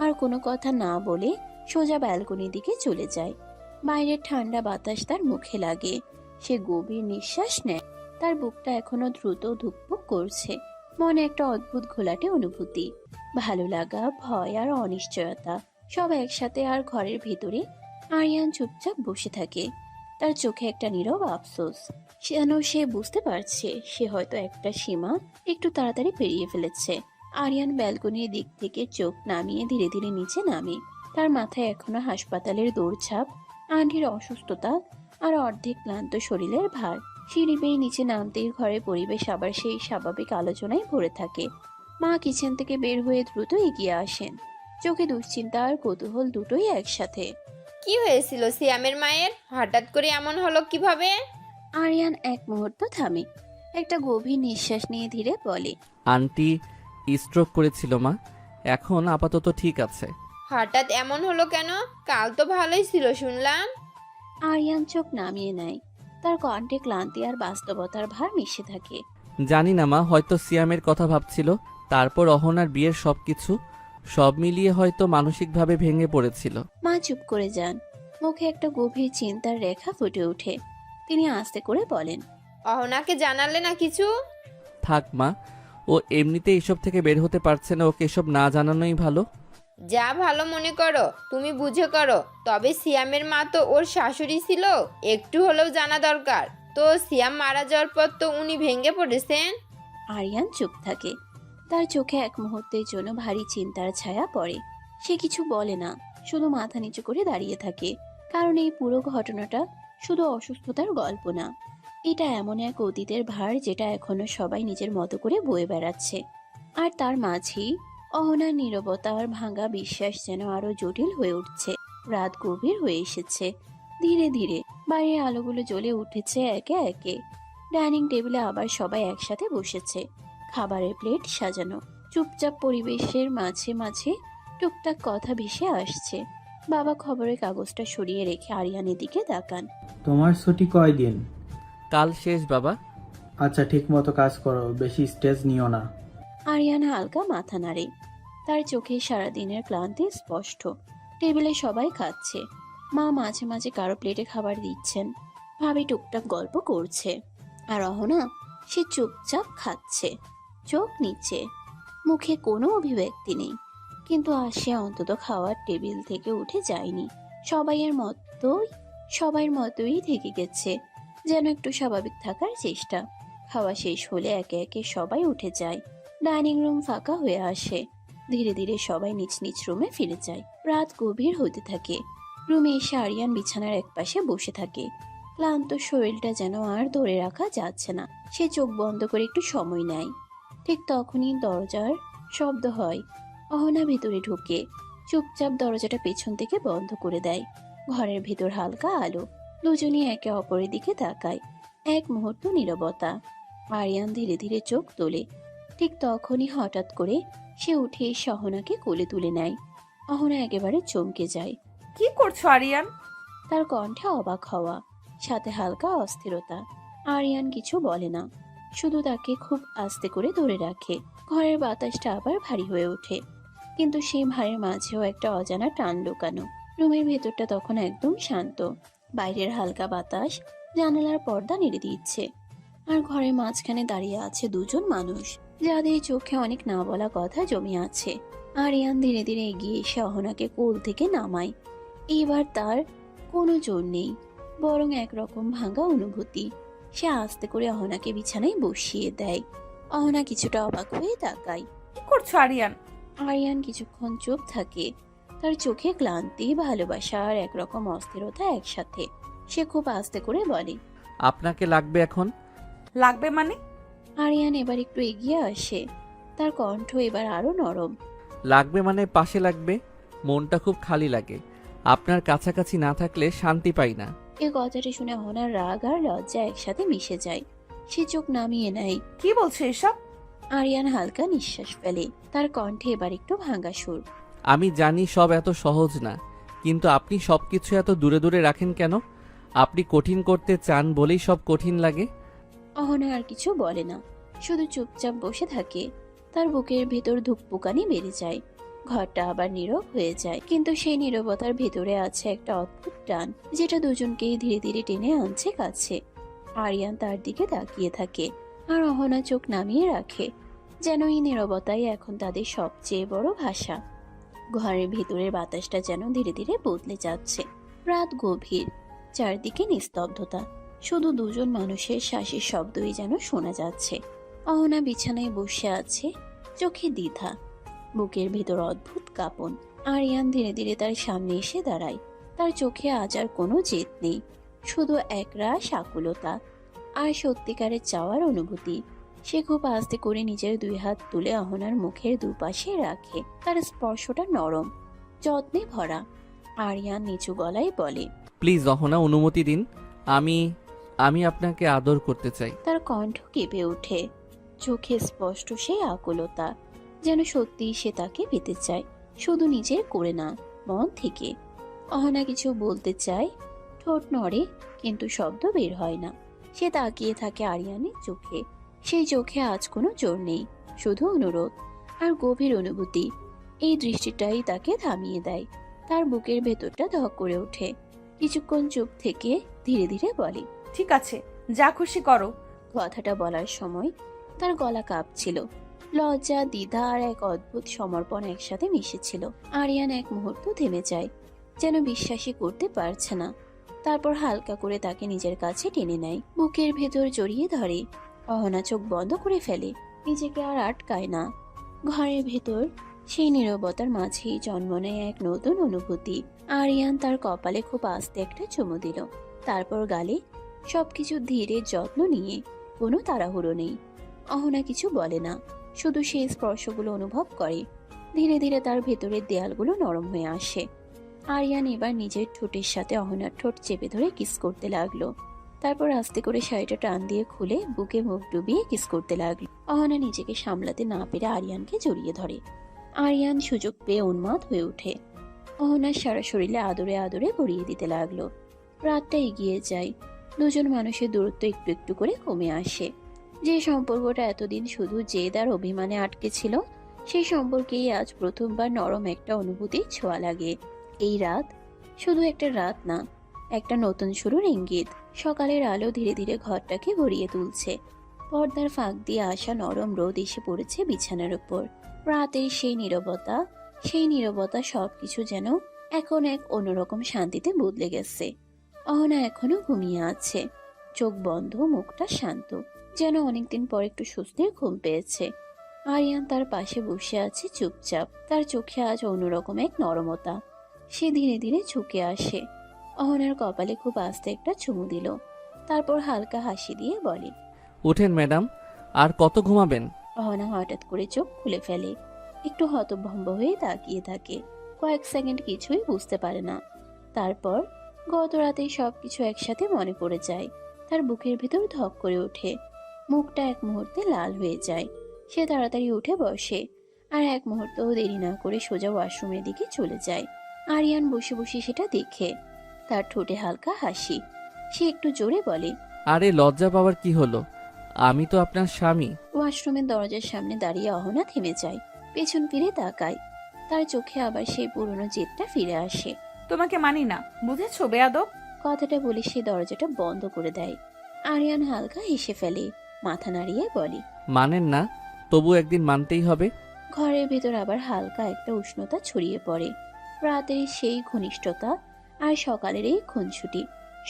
আর কোনো কথা না বলে সোজা ব্যালকনির দিকে চলে যায়। বাইরের ঠান্ডা বাতাস তার মুখে লাগে। সে গভীর নিঃশ্বাস নেয়। তার বুকটা এখনো দ্রুত ধুকপুক করছে। মনে একটা অদ্ভুত ঘোলাটে অনুভূতি, ভালো লাগা, ভয় আর অনিশ্চয়তা সব একসাথে। আর ঘরের ভেতরে আরিয়ান চুপচাপ বসে থাকে, তার চোখে একটা নীরব আফসোস। যেন সে বুঝতে পারছে সে হয়তো একটা সীমা একটু তাড়াতাড়ি পেরিয়ে ফেলেছে। আরিয়ান ব্যালকনির দিক থেকে চোখ নামিয়ে ধীরে ধীরে নিচে নামে। তার মাথায় এখনো হাসপাতালের দৌড়ঝাঁপ, আন্টির অসুস্থতা আর অর্ধেক ক্লান্ত শরীরের ভার। সিঁড়ি বেয়ে নিচে নামতেই ঘরের পরিবেশ আবার সেই স্বাভাবিক আলোচনায় ভরে থাকে। মা কিচেন থেকে বের হয়ে দ্রুত এগিয়ে আসেন, চোখে দুশ্চিন্তা আর কৌতূহল দুটোই একসাথে। কি হয়েছিল সিয়ামের মায়ের? হঠাৎ করে এমন হলো কিভাবে? আরিয়ান এক মুহূর্ত থামে, একটা গভীর নিঃশ্বাস নিয়ে ধীরে বলে, আন্টি স্ট্রোক করেছিল মা, এখন আপাতত ঠিক আছে। হঠাৎ এমন হলো কেন? কাল তো ভালোই ছিল শুনলাম। আরিয়ান চোখ নামিয়ে নেয়, তার কণ্ঠে ক্লান্তি আর বাস্তবতার ভার মিশে থাকে। জানি না মা, হয়তো সিয়ামের কথা ভাবছিল, তারপর অহনার বিয়ের সবকিছু সব মিলিয়ে হয়তো মানসিকভাবে ভেঙে পড়েছিল। মা চুপ করে যান, মুখে একটা গভীর চিন্তার রেখা ফুটে ওঠে। তিনি আস্তে করে বলেন, অহনাকে জানালে না কিছু? থাক মা, ও এমনিতে এসব থেকে বের হতে পারছে না, ওকে এসব না জানানোই ভালো। যা ভালো মনে করো, তুমি বুঝে করো। তবে সিয়ামের মা তো ওর শাশুড়ি ছিল, একটু হলেও জানা দরকার। তো সিয়াম মারা যাওয়ার পর তো উনি ভেঙে পড়েছেন। আরিয়ান চুপ থাকে, তার চোখে এক মুহূর্তের জন্য ভারী চিন্তার ছায়া পড়ে। সে কিছু বলে না, শুধু মাথা নিচু করে দাঁড়িয়ে থাকে। কারণ এই পুরো ঘটনাটা শুধু অসুস্থতার গল্প না, এটা এমন এক অতীতের ভার যেটা এখনো সবাই নিজের মতো করে বয়ে বেড়াচ্ছে। আর তার মাঝেই অহনার নীরবতা আর ভাঙা বিশ্বাস যেন আরো জটিল হয়ে উঠছে। রাত গভীর হয়ে এসেছে। ধীরে ধীরে বাইরের আলোগুলো জ্বলে উঠেছে একে একে। ডাইনিং টেবিলে আবার সবাই একসাথে বসেছে। খাবারের প্লেট সাজানো। চুপচাপ পরিবেশের মাঝে মাঝে টুকটাক কথা ভেসে আসছে। বাবা খবরের কাগজটা সরিয়ে রেখে আরিয়ানের দিকে তাকান। তোমার ছুটি কয়দিন? কাল শেষ বাবা। আচ্ছা, ঠিক মতো কাজ করো, বেশি স্ট্রেস নিও না। আরিয়ান হালকা মাথা নাড়ে। তার চোখে সারাদিনের ক্লান্তি স্পষ্ট। টেবিলে সবাই খাচ্ছে। মা মাঝে মাঝে কারো প্লেটে খাবার দিচ্ছেন। ভাবি টুকটাক গল্প করছে। আর অহনা, সে চুপচাপ খাচ্ছে, চোখ নিচে, মুখে কোনো অভিব্যক্তি নেই। কিন্তু সে অন্তত খাওয়ার টেবিল থেকে উঠে যায়নি। সবাইয়ের মতোই থেকে গেছে, যেন একটু স্বাভাবিক থাকার চেষ্টা। খাওয়া শেষ হলে একে একে সবাই উঠে যায়। ডাইনিং রুম ফাঁকা হয়ে আসে। ধীরে ধীরে সবাই নিজ নিজ রুমে ফিরে যায়। রাত গভীর হতে থাকে। রুমে এসে আরিয়ান বিছানার একপাশে বসে থাকে। ক্লান্ত শরীরটা যেন আর ধরে রাখা যাচ্ছে না। সে চোখ বন্ধ করে একটু সময় নেয়। ঠিক তখনই দরজার শব্দ হয়। অহনা ভেতরে ঢুকে চুপচাপ দরজাটা পেছন থেকে বন্ধ করে দেয়। ঘরের ভেতর হালকা আলো। দুজনই একে অপরের দিকে তাকায়। এক মুহূর্ত নীরবতা। আরিয়ান ধীরে ধীরে চোখ তোলে। ঠিক তখনই হঠাৎ করে সে উঠে এসে অহনাকে কোলে তুলে নেয়। অহনা একেবারে চমকে যায়। কি করছো আরিয়ান? তার কণ্ঠে অবাক হওয়া, সাথে হালকা অস্থিরতা। আরিয়ান কিছু বলে না, শুধু তাকে খুব আস্তে করে ধরে রাখে। ঘরের বাতাসটা আবার ভারী হয়ে ওঠে, কিন্তু সেই ভারের মাঝেও একটা অজানা টান লুকানো। রুমের ভেতরটা তখন একদম শান্ত। বাইরের হালকা বাতাস জানালার পর্দা নেড়ে দিচ্ছে। আর ঘরের মাঝখানে দাঁড়িয়ে আছে দুজন মানুষ, যাদের চোখে অনেক না বলা কথা জমে আছে। আরিয়ান ধীরে ধীরে এগিয়ে এসে অহনাকে কোল থেকে নামায়। এবার তার কোনো জোর নেই, বরং একরকম ভাঙা অনুভূতি। সে আস্তে করে অহনাকে বিছানায় বসিয়ে দেয়। অহনা কিছুটা অবাক হয়ে তাকায়। কি করছো আরিয়ান? আরিয়ান কিছুক্ষণ চুপ থাকে। তার চোখে ক্লান্তি, ভালোবাসা আর একরকম অস্থিরতা একসাথে। সে খুব আস্তে করে বলে, আপনাকে লাগবে এখন? লাগবে মানে? আরিয়ান এবার একটু এগিয়ে আসে। তার কণ্ঠ এবার আরো নরম। লাগবে মানে পাশে লাগবে। মনটা খুব খালি লাগে, আপনার কাছাকাছি না থাকলে শান্তি পাই না। এ কথাটি শুনে অহনার রাগ আর লজ্জা একসাথে মিশে যায়। সে চোখ নামিয়ে নেয়। কি বলছো এসব? আরিয়ান হালকা নিঃশ্বাস ফেলে। তার কণ্ঠে এবার একটু ভাঙা সুর। আমি জানি সব এত সহজ না, কিন্তু আপনি সবকিছু এত দূরে দূরে রাখেন কেন? আপনি কঠিন করতে চান বলেই সব কঠিন লাগে। অহনা আর কিছু বলে না, শুধু চুপচাপ বসে থাকে। তার বুকের ভেতর ধুকপুকানি বেড়ে যায়। ঘরটা আবার নীরব হয়ে যায়, কিন্তু সেই নীরবতার ভেতরে আছে একটা অদ্ভুত টান, যেটা দুজনকেই ধীরে ধীরে টেনে আনছে কাছে। আরিয়ান তার দিকে তাকিয়ে থাকে, আর অহনা চোখ নামিয়ে রাখে, যেন এই নীরবতাই এখন তাদের সবচেয়ে বড় ভাষা। ঘরের ভেতরের বাতাসটা যেন ধীরে ধীরে বদলে যাচ্ছে। রাত গভীর, চারদিকে নিস্তব্ধতা। শুধু দুজন মানুষের শ্বাসের শব্দই যেন শোনা যাচ্ছে। অহনা বিছানায় বসে আছে, চোখে দ্বিধা, বুকের ভেতর অদ্ভুত কাঁপন। আরিয়ান ধীরে ধীরে তার সামনে এসে দাঁড়ায়। তার চোখে আজ আর কোনো জেদ নেই, শুধু একরাশ আকুলতা আর সত্যিকারের চাওয়ার অনুভূতি। সে খুব আস্তে করে নিজের দুই হাত তুলে অহনার মুখের দুপাশে রাখে। তার স্পর্শটা নরম, যত্নে ভরা। আরিয়ান নিচু গলায় বলে, প্লিজ অহনা, অনুমতি দিন। আমি আপনাকে আদর করতে চাই। তার কণ্ঠ কেঁপে ওঠে, চোখে স্পষ্ট সেই আকুলতা, যেন সত্যিই সে তাকে পেতে চায়, শুধু নিজের করে না, মন থেকে। অহনা কিছু বলতে চায়, ঠোঁট নড়ে, কিন্তু শব্দ বের হয় না। সে তাকিয়ে থাকে আরিয়ানের চোখে। সেই চোখে আজ কোনো জোর নেই, শুধু অনুরোধ আর গভীর অনুভূতি। এই দৃষ্টিটাই তাকে থামিয়ে দেয়। তার বুকের ভেতরটা ধক করে ওঠে। কিছুক্ষণ চুপ থেকে ধীরে ধীরে বলে, ঠিক আছে, যা খুশি করো। কথাটা বলার সময় তার গলা কাঁপছিল। লজ্জা, দ্বিধা আর এক অদ্ভুত সমর্পণ একসাথে মিশেছিল। আরিয়ান এক মুহূর্ত থেমে যায়, যেন বিশ্বাসই করতে পারছে না। তারপর হালকা করে তাকে নিজের কাছে টেনে নেয়, বুকের ভেতর জড়িয়ে ধরে। অহনা চোখ বন্ধ করে ফেলে, নিজেকে আর আটকায় না। ঘরের ভেতর সেই নীরবতার মাঝেই জন্ম নেয় এক নতুন অনুভূতি। আরিয়ান তার কপালে খুব আস্তে একটা চুমু দিল, তারপর গালে। সবকিছু ধীরে, যত্ন নিয়ে, কোনো তাড়াহুড়ো নেই। অহনা কিছু বলে না, শুধু সেই স্পর্শগুলো অনুভব করে। ধীরে ধীরে তার ভেতরের দেয়ালগুলো নরম হয়ে আসে। আরিয়ান এবার নিজের ঠোঁটের সাথে অহনার ঠোঁট চেপে ধরে কিস করতে লাগলো। তারপর আস্তে করে শাড়িটা টান দিয়ে খুলে বুকে মুখ ডুবিয়ে কিস করতে লাগলো। অহনা নিজেকে সামলাতে না পেরে আরিয়ানকে জড়িয়ে ধরে। আরিয়ান সুযোগ পেয়ে উন্মাদ হয়ে ওঠে। অহনার সারা শরীরে আদরে আদরে ভরিয়ে দিতে লাগলো। রাতটা এগিয়ে যায়। দুজন মানুষের দূরত্ব একটু একটু করে কমে আসে। যে সম্পর্কটা এতদিন শুধু জেদ আর অভিমানে আটকে ছিল, সেই সম্পর্কেই আজ প্রথমবার নরম একটা অনুভূতির ছোঁয়া লাগে। এই রাত শুধু একটা রাত না, একটা নতুন শুরুর ইঙ্গিত। সকালের আলো ধীরে ধীরে ঘরটাকে ভরিয়ে তুলছে। পর্দার ফাঁক দিয়ে আসা নরম রোদ এসে পড়েছে বিছানার উপর। রাতের সেই নীরবতা সবকিছু যেন এখন এক অন্যরকম শান্তিতে বদলে গেছে। অহনা এখনো ঘুমিয়ে আছে, চোখ বন্ধ, মুখটা শান্ত, যেন অনেকদিন পর একটু স্বস্তির ঘুম পেয়েছে। আরিয়ান তার পাশে বসে আছে চুপচাপ, তার চোখে আজ অন্যরকম এক নরমতা। সে ধীরে ধীরে ঝুঁকে আসে, অহনার কপালে খুব আস্তে একটা চুমু দিল, তারপর হালকা হাসি দিয়ে বলে, উঠেন ম্যাডাম, আর কত ঘুমাবেন? অহনা হঠাৎ করে চোখ খুলে ফেলে, একটু হতভম্ব হয়ে তাকিয়ে থাকে। কয়েক সেকেন্ড কিছুই বুঝতে পারে না। তারপর গত রাতে সবকিছু একসাথে মনে পড়ে যায়। তার বুকের ভিতর ধক করে ওঠে, মুখটা এক মুহূর্তে লাল হয়ে যায়। সে তাড়াতাড়ি উঠে বসে, আর এক মুহূর্তও দেরি না করে সোজা ওয়াশরুমের দিকে চলে যায়। আরিয়ান বসে বসে সেটা দেখে, তার ঠোঁটে হালকা হাসি। সে একটু জোরে বলে, আরে লজ্জা পাওয়ার কি হলো? আমি তো আপনার স্বামী। ওয়াশরুমের দরজার সামনে দাঁড়িয়ে অহনা থেমে যায়, পেছন ফিরে তাকায়। তার চোখে আবার সেই পুরনো জেদটা ফিরে আসে। তোমাকে মানি না, বুঝেছো বেয়াদব? কথাটা বলে সে দরজাটা বন্ধ করে দেয়। আরিয়ান হালকা হেসে ফেলে, মাথা নাড়িয়ে বলে, মানেন না? তবু একদিন মানতেই হবে। ঘরের ভেতর আবার হালকা একটা উষ্ণতা ছড়িয়ে পড়ে। রাতের সেই ঘনিষ্ঠতা আর সকালের এই খুনছুটি,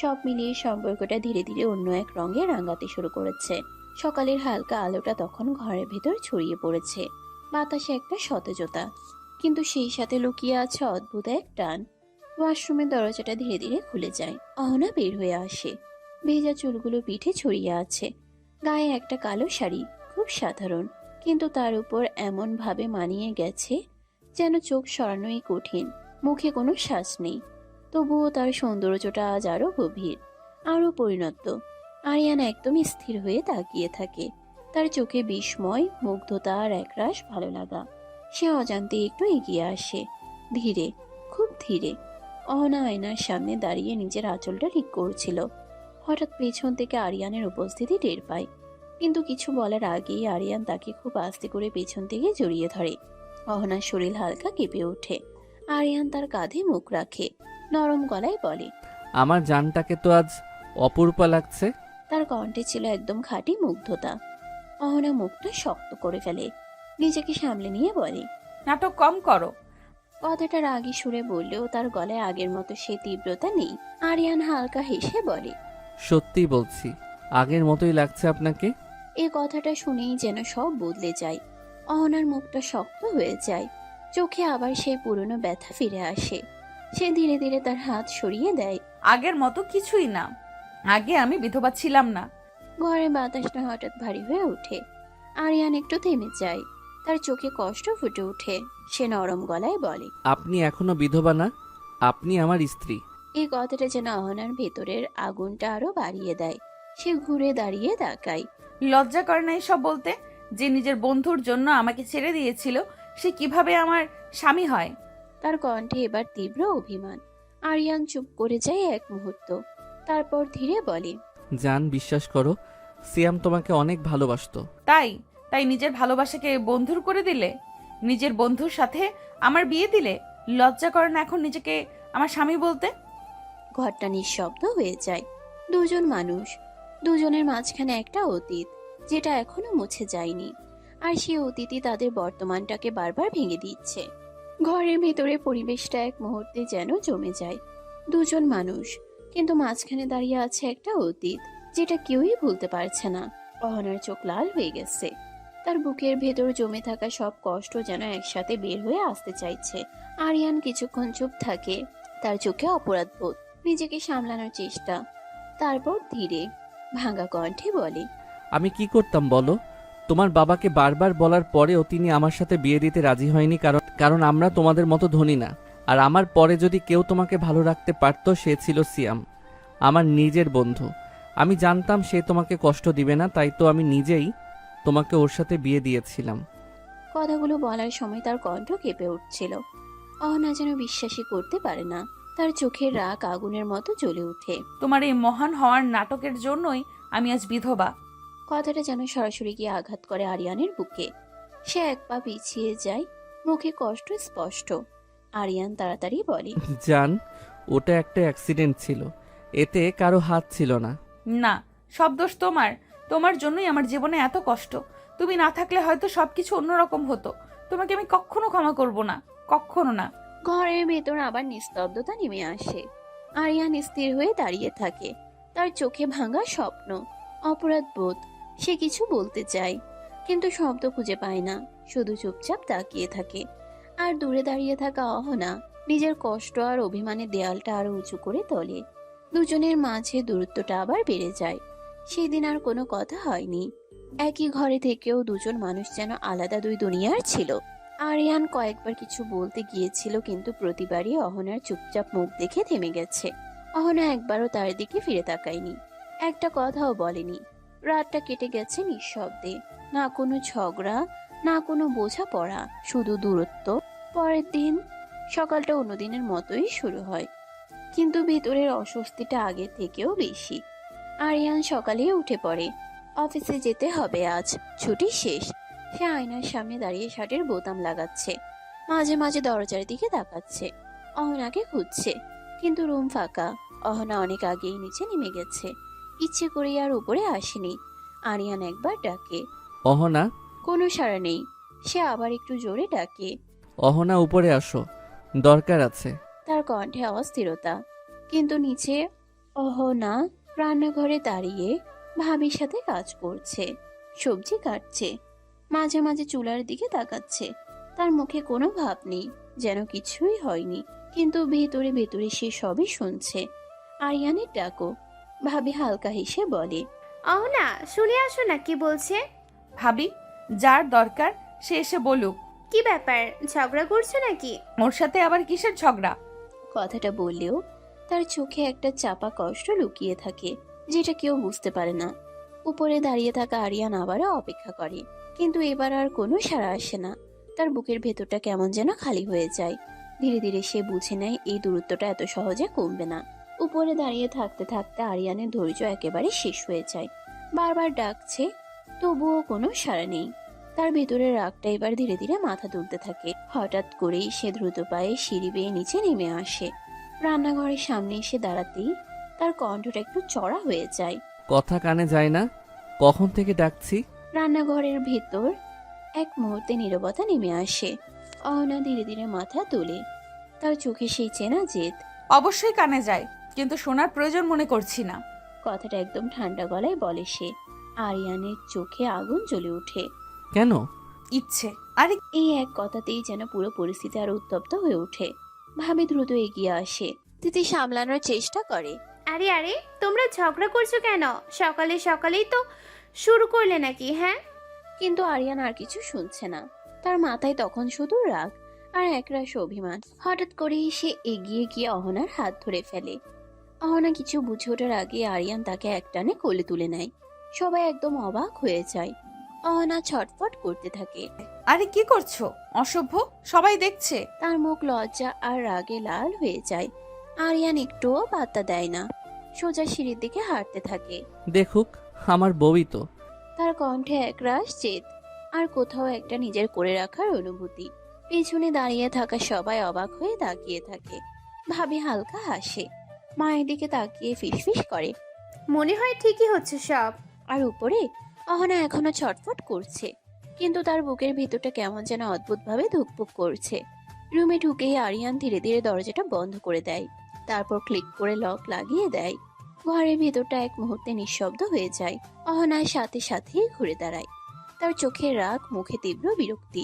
সব মিলিয়ে সম্পর্কটা ধীরে ধীরে অন্য এক রঙে রাঙাতে শুরু করেছে। সকালের হালকা আলোটা তখন ঘরের ভেতর ছড়িয়ে পড়েছে, বাতাসে একটা সতেজতা, কিন্তু সেই সাথে লুকিয়ে আছে অদ্ভুত এক টান। ওয়াশরুমের দরজাটা ধীরে ধীরে খুলে যায়। অহনা বের হয়ে আসে, ভেজা চুলগুলো পিঠে ছড়িয়ে আছে, গায়ে একটা কালো শাড়ি, খুব সাধারণ, কিন্তু তার উপর এমন ভাবে মানিয়ে গেছে যেন চোখ সরানোই কঠিন। মুখে কোনো শ্বাস নেই, তবুও তার সৌন্দর্যটা আজ আরো গভীর, আরো পরিণত। আরিয়ান একদম স্থির হয়ে তাকিয়ে থাকে, তার চোখে বিস্ময়, মুগ্ধতা আর একরাশ ভালো লাগা। সে অজান্তে একটু এগিয়ে আসে, ধীরে, খুব ধীরে। অহনা আয়নার সামনে দাঁড়িয়ে নিজের আঁচলটা ঠিক করছিল। হঠাৎ পেছন থেকে আরিয়ানের উপস্থিতি টের পায়, কিন্তু কিছু বলার আগেই আরিয়ান তাকে খুব আস্তে করে পেছন থেকে জড়িয়ে ধরে। অহনার শরীর হালকা কেঁপে ওঠে। আরিয়ান তার কাঁধে মুখ রাখে, নরম গলায় বলে, আমার জানটাকে তো আজ অপরূপা লাগছে। তার কণ্ঠে ছিল একদম খাঁটি মুগ্ধতা। অহনা মুখটা শক্ত করে ফেলে, নিজেকে সামলে নিয়ে বলে, নাটক কম করো। কথাটা রাগী সুরে বললেও তার গলায় আগের মতো সে তীব্রতা নেই। আরিয়ান হালকা হেসে বলে, সত্যি বলছি, আগের মতোই লাগছে আপনাকে। এই কথাটা শুনেই যেন সব বদলে যায়। অহনার মুখটা শক্ত হয়ে যায়, চোখে আবার সেই পুরনো ব্যথা ফিরে আসে। সে ধীরে ধীরে তার হাত সরিয়ে দেয়। আগের মতো কিছুই না, আগে আমি বিধবা ছিলাম না। ঘরে বাতাসটা হঠাৎ ভারী হয়ে ওঠে। আরিয়ান একটু থেমে যায়, তার চোখে কষ্ট ফুটে ওঠে। সে নরম গলায় বলে, আপনি এখনো বিধবা না, আপনি আমার স্ত্রী। এই কথাটা যেন অহনার ভেতরের আগুনটা আরো বাড়িয়ে দেয়। সে ঘুরে দাঁড়িয়ে তাকায়। লজ্জা করে না এসব বলতে? যে নিজের বন্ধুর জন্য আমাকে ছেড়ে দিয়েছিল, সে কিভাবে আমার স্বামী হয়? তার কণ্ঠে এবার তীব্র অভিমান। আরিয়ান চুপ করে যায় এক মুহূর্ত, তারপর ধীরে বলে, জান, বিশ্বাস করো, সিয়াম তোমাকে অনেক ভালোবাসতো। তাই তাই নিজের ভালোবাসাকে বন্ধুর করে দিলে, নিজের বন্ধুর সাথে আমার বিয়ে দিলে। লজ্জা করে না এখন নিজেকে আমার স্বামী বলতে? ঘরটা নিঃশব্দ হয়ে যায়। দুজন মানুষ, দুজনের মাঝখানে একটা অতীত যেটা এখনো মুছে যায়নি, আর সেই অতীতই তাদের বর্তমানটাকে বারবার ভেঙে দিচ্ছে। ঘরের ভেতরে পরিবেশটা এক মুহূর্তে যেন জমে যায়। দুজন মানুষ, কিন্তু মাঝখানে দাঁড়িয়ে আছে একটা অতীত যেটা কেউই ভুলতে পারছে না। অহনার চোখ লাল হয়ে গেছে, তার বুকের ভেতর জমে থাকা সব কষ্ট যেন একসাথে বের হয়ে আসতে চাইছে। আরিয়ান কিছুক্ষণ চুপ থাকে, তার চোখে অপরাধবোধ, নিজেকে সামলানোর চেষ্টা। তারপর ধীরে ভাঙা কণ্ঠে বলে, আমি কি করতাম বলো? তোমার বাবাকে বারবার বলার পরেও তিনি আমার সাথে বিয়ে দিতে রাজি হয়নি, কারণ আমরা তোমাদের মতো ধনী না। আর আমার পরে যদি কেউ তোমাকে ভালো রাখতে পারতো সে ছিল সিয়াম, আমার নিজের বন্ধু। আমি জানতাম সে তোমাকে কষ্ট দিবে না, তাই তো আমি নিজেই তোমাকে ওর সাথে বিয়ে দিয়েছিলাম। কথাগুলো বলার সময় তার কণ্ঠ কেঁপে উঠছিল। অহনা যেন বিশ্বাসই করতে পারে না। তার চোখের রাগ আগুনের মতো জ্বলে ওঠে। তোমার এই মহান হওয়ার নাটকের জন্যই আমি আজ বিধবা। কথাটা যেন সরাসরি গিয়ে আঘাত করে আরিয়ানের বুকে। সে এক পা পিছিয়ে যায়, মুখে কষ্ট স্পষ্ট। আরিয়ান তাড়াতাড়ি বলে, জান, ওটা একটা অ্যাক্সিডেন্ট ছিল, এতে কারো হাত ছিল না। না, সব দোষ তোমার। তোমার জন্যই আমার জীবনে এত কষ্ট। তুমি না থাকলে হয়তো সবকিছু অন্যরকম হতো। তোমাকে আমি কখনো ক্ষমা করব না, কখনো না। ঘরের ভেতর আবার নিস্তব্ধতা নেমে আসে। আরিয়ান স্থির হয়ে দাঁড়িয়ে থাকে, তার চোখে ভাঙা স্বপ্ন, অপরাধ বোধ। সে কিছু বলতে চায়, কিন্তু শব্দ খুঁজে পায় না, শুধু চুপচাপ তাকিয়ে থাকে। আর দূরে দাঁড়িয়ে থাকা অহনা নিজের কষ্ট আর অভিমানের দেয়ালটা আরো উঁচু করে তোলে। দুজনের মাঝে দূরত্বটা আবার বেড়ে যায়। সেদিন আর কোনো কথা হয়নি। একই ঘরে থেকেও দুজন মানুষ যেন আলাদা দুই দুনিয়ার ছিল। আরিয়ান কয়েকবার কিছু বলতে গিয়েছিল, কিন্তু প্রতিবারই অহনার চুপচাপ মুখ দেখে থেমে গেছে। অহনা একবারও তার দিকে ফিরে তাকায়নি, একটা কথাও বলেনি। রাতটা কেটে গেছে নিঃশব্দে, না কোনো ঝগড়া, না কোনো বোঝাপড়া, শুধু দূরত্ব। পরের দিন সকালটা অন্যদিনের মতোই শুরু হয়, কিন্তু ভেতরের অস্বস্তিটা আগের থেকেও বেশি। আরিয়ান সকালে উঠে পড়ে। অফিসে যেতে হবে আজ, ছুটি শেষ। সে আয়নার সামনে দাঁড়িয়ে শার্টের বোতাম লাগাচ্ছে, মাঝে মাঝে দরজার দিকে তাকাচ্ছে। অহনাকে খুঁজছে, কিন্তু রুম ফাঁকা। অহনা অনেক আগেই নিচে নেমে গেছে, ইচ্ছে করে আর উপরে আসেনি। আরিয়ান একবার ডাকে, অহনা, কোনো সাড়া নেই। সে আবার একটু জোরে ডাকে, অহনা উপরে আসো, দরকার আছে। তার কণ্ঠে অস্থিরতা, কিন্তু নিচে অহনা রান্নাঘরে দাঁড়িয়ে ভাবির সাথে কাজ করছে, সবজি কাটছে, মাঝে মাঝে চুলার দিকে তাকাচ্ছে। তার মুখে কোনো ভাব নেই, যেন কিছুই হয়নি, কিন্তু ভেতরে ভেতরে সে সবই শুনছে। আরিয়ানের ডাকো। ভাবি হালকা হেসে বলে, অহনা, শুনে আসো না কি বলছে। ভাবি, যার দরকার সে এসে বলুক। কি ব্যাপার, ঝগড়া করছো নাকি? ওর সাথে আবার কিসের ঝগড়া? কথাটা বললেও তার চোখে একটা চাপা কষ্ট লুকিয়ে থাকে, যেটা কেউ বুঝতে পারে না। উপরে দাঁড়িয়ে থাকা আরিয়ান আবারও অপেক্ষা করে, কিন্তু এবার আর কোনো সাড়া আসে না। তার বুকের ভেতরটা কেমন যেন খালি হয়ে যায়। ধীরে ধীরে সে বুঝে নেয় এই দূরত্বটা এত সহজে কমবে না। উপরে দাঁড়িয়ে থাকতে থাকতে আরিয়ানের ধৈর্য একেবারে শেষ হয়ে যায়। বারবার ডাকছে, তবুও কোনো সাড়া নেই। তার ভেতরের রাগটা এবার ধীরে ধীরে মাথা তুলতে থাকে। হঠাৎ করেই সে দ্রুত পায়ে সিঁড়ি বেয়ে নিচে নেমে আসে। রান্নাঘরের সামনে এসে দাঁড়াতেই তার কণ্ঠটা একটু চড়া হয়ে যায়। কথা কানে যায় না, কখন থেকে ডাকছি। রান্নাঘরের ভেতর এক মুহূর্তে নীরবতা নেমে আসে। অহনা ধীরে ধীরে মাথা তোলে, তার চোখে সেই চেনা জেদ। অবশ্যই কানে যায়, কিন্তু শোনার প্রয়োজন মনে করছি না। কথাটা একদম ঠান্ডা গলায় বলে সে। আরিয়ানের চোখে আগুন জ্বলে ওঠে। কেন? ইচ্ছে। আরে এই এক কথাতেই যেন পুরো পরিস্থিতি আরো উত্তপ্ত হয়ে ওঠে। ভাবি দ্রুত এগিয়ে আসে, তিথি সামলানোর চেষ্টা করে। আরে আরে, তোমরা ঝগড়া করছো কেন? সকালে সকালেই তো শুরু করলে নাকি? হ্যাঁ, কিন্তু আরিয়ান আর কিছু শুনছে না। তার মাথায় তখন শুধু রাগ আর একরাশ অভিমান। হঠাৎ করেই সে এগিয়ে গিয়ে অহনার হাত ধরে ফেলে। অহনা কিছু বুঝে ওঠার আগে আরিয়ান তাকে একটানে কোলে তুলে নেয়। সবাই একদম অবাক হয়ে যায়। অহনা ছটফট করতে থাকে। আরে কি করছো? অসভ্য, সবাই দেখছে। তার মুখ লজ্জা আর রাগে লাল হয়ে যায়। আরিয়ান একটুও পাত্তা দেয় না, সোজা সিঁড়ির দিকে হাঁটতে থাকে। দেখুক, আমার বউই তো। তার কণ্ঠে একরাশ জেদ আর কোথাও একটা নিজের করে রাখার অনুভূতি। পেছনে দাঁড়িয়ে থাকা সবাই অবাক হয়ে তাকিয়ে থাকে। ভাবি হালকা হাসে, মায়ের দিকে তাকিয়ে ফিসফিস করে, মনে হয় ঠিকই হচ্ছে সব। আর উপরে অহনা এখনো ছটফট করছে, কিন্তু তার বুকের ভিতরটা কেমন যেন অদ্ভুতভাবে ধুকপুক করছে। রুমে ঢুকেই আরিয়ান ধীরে ধীরে দরজাটা বন্ধ করে দেয়, তারপর ক্লিক করে লক লাগিয়ে দেয়। ঘরের ভেতরটা এক মুহূর্তে নিঃশব্দ হয়ে যায়। অহনার সাথে সাথেই ঘুরে দাঁড়ায়, তার চোখে রাগ, মুখে তীব্র বিরক্তি।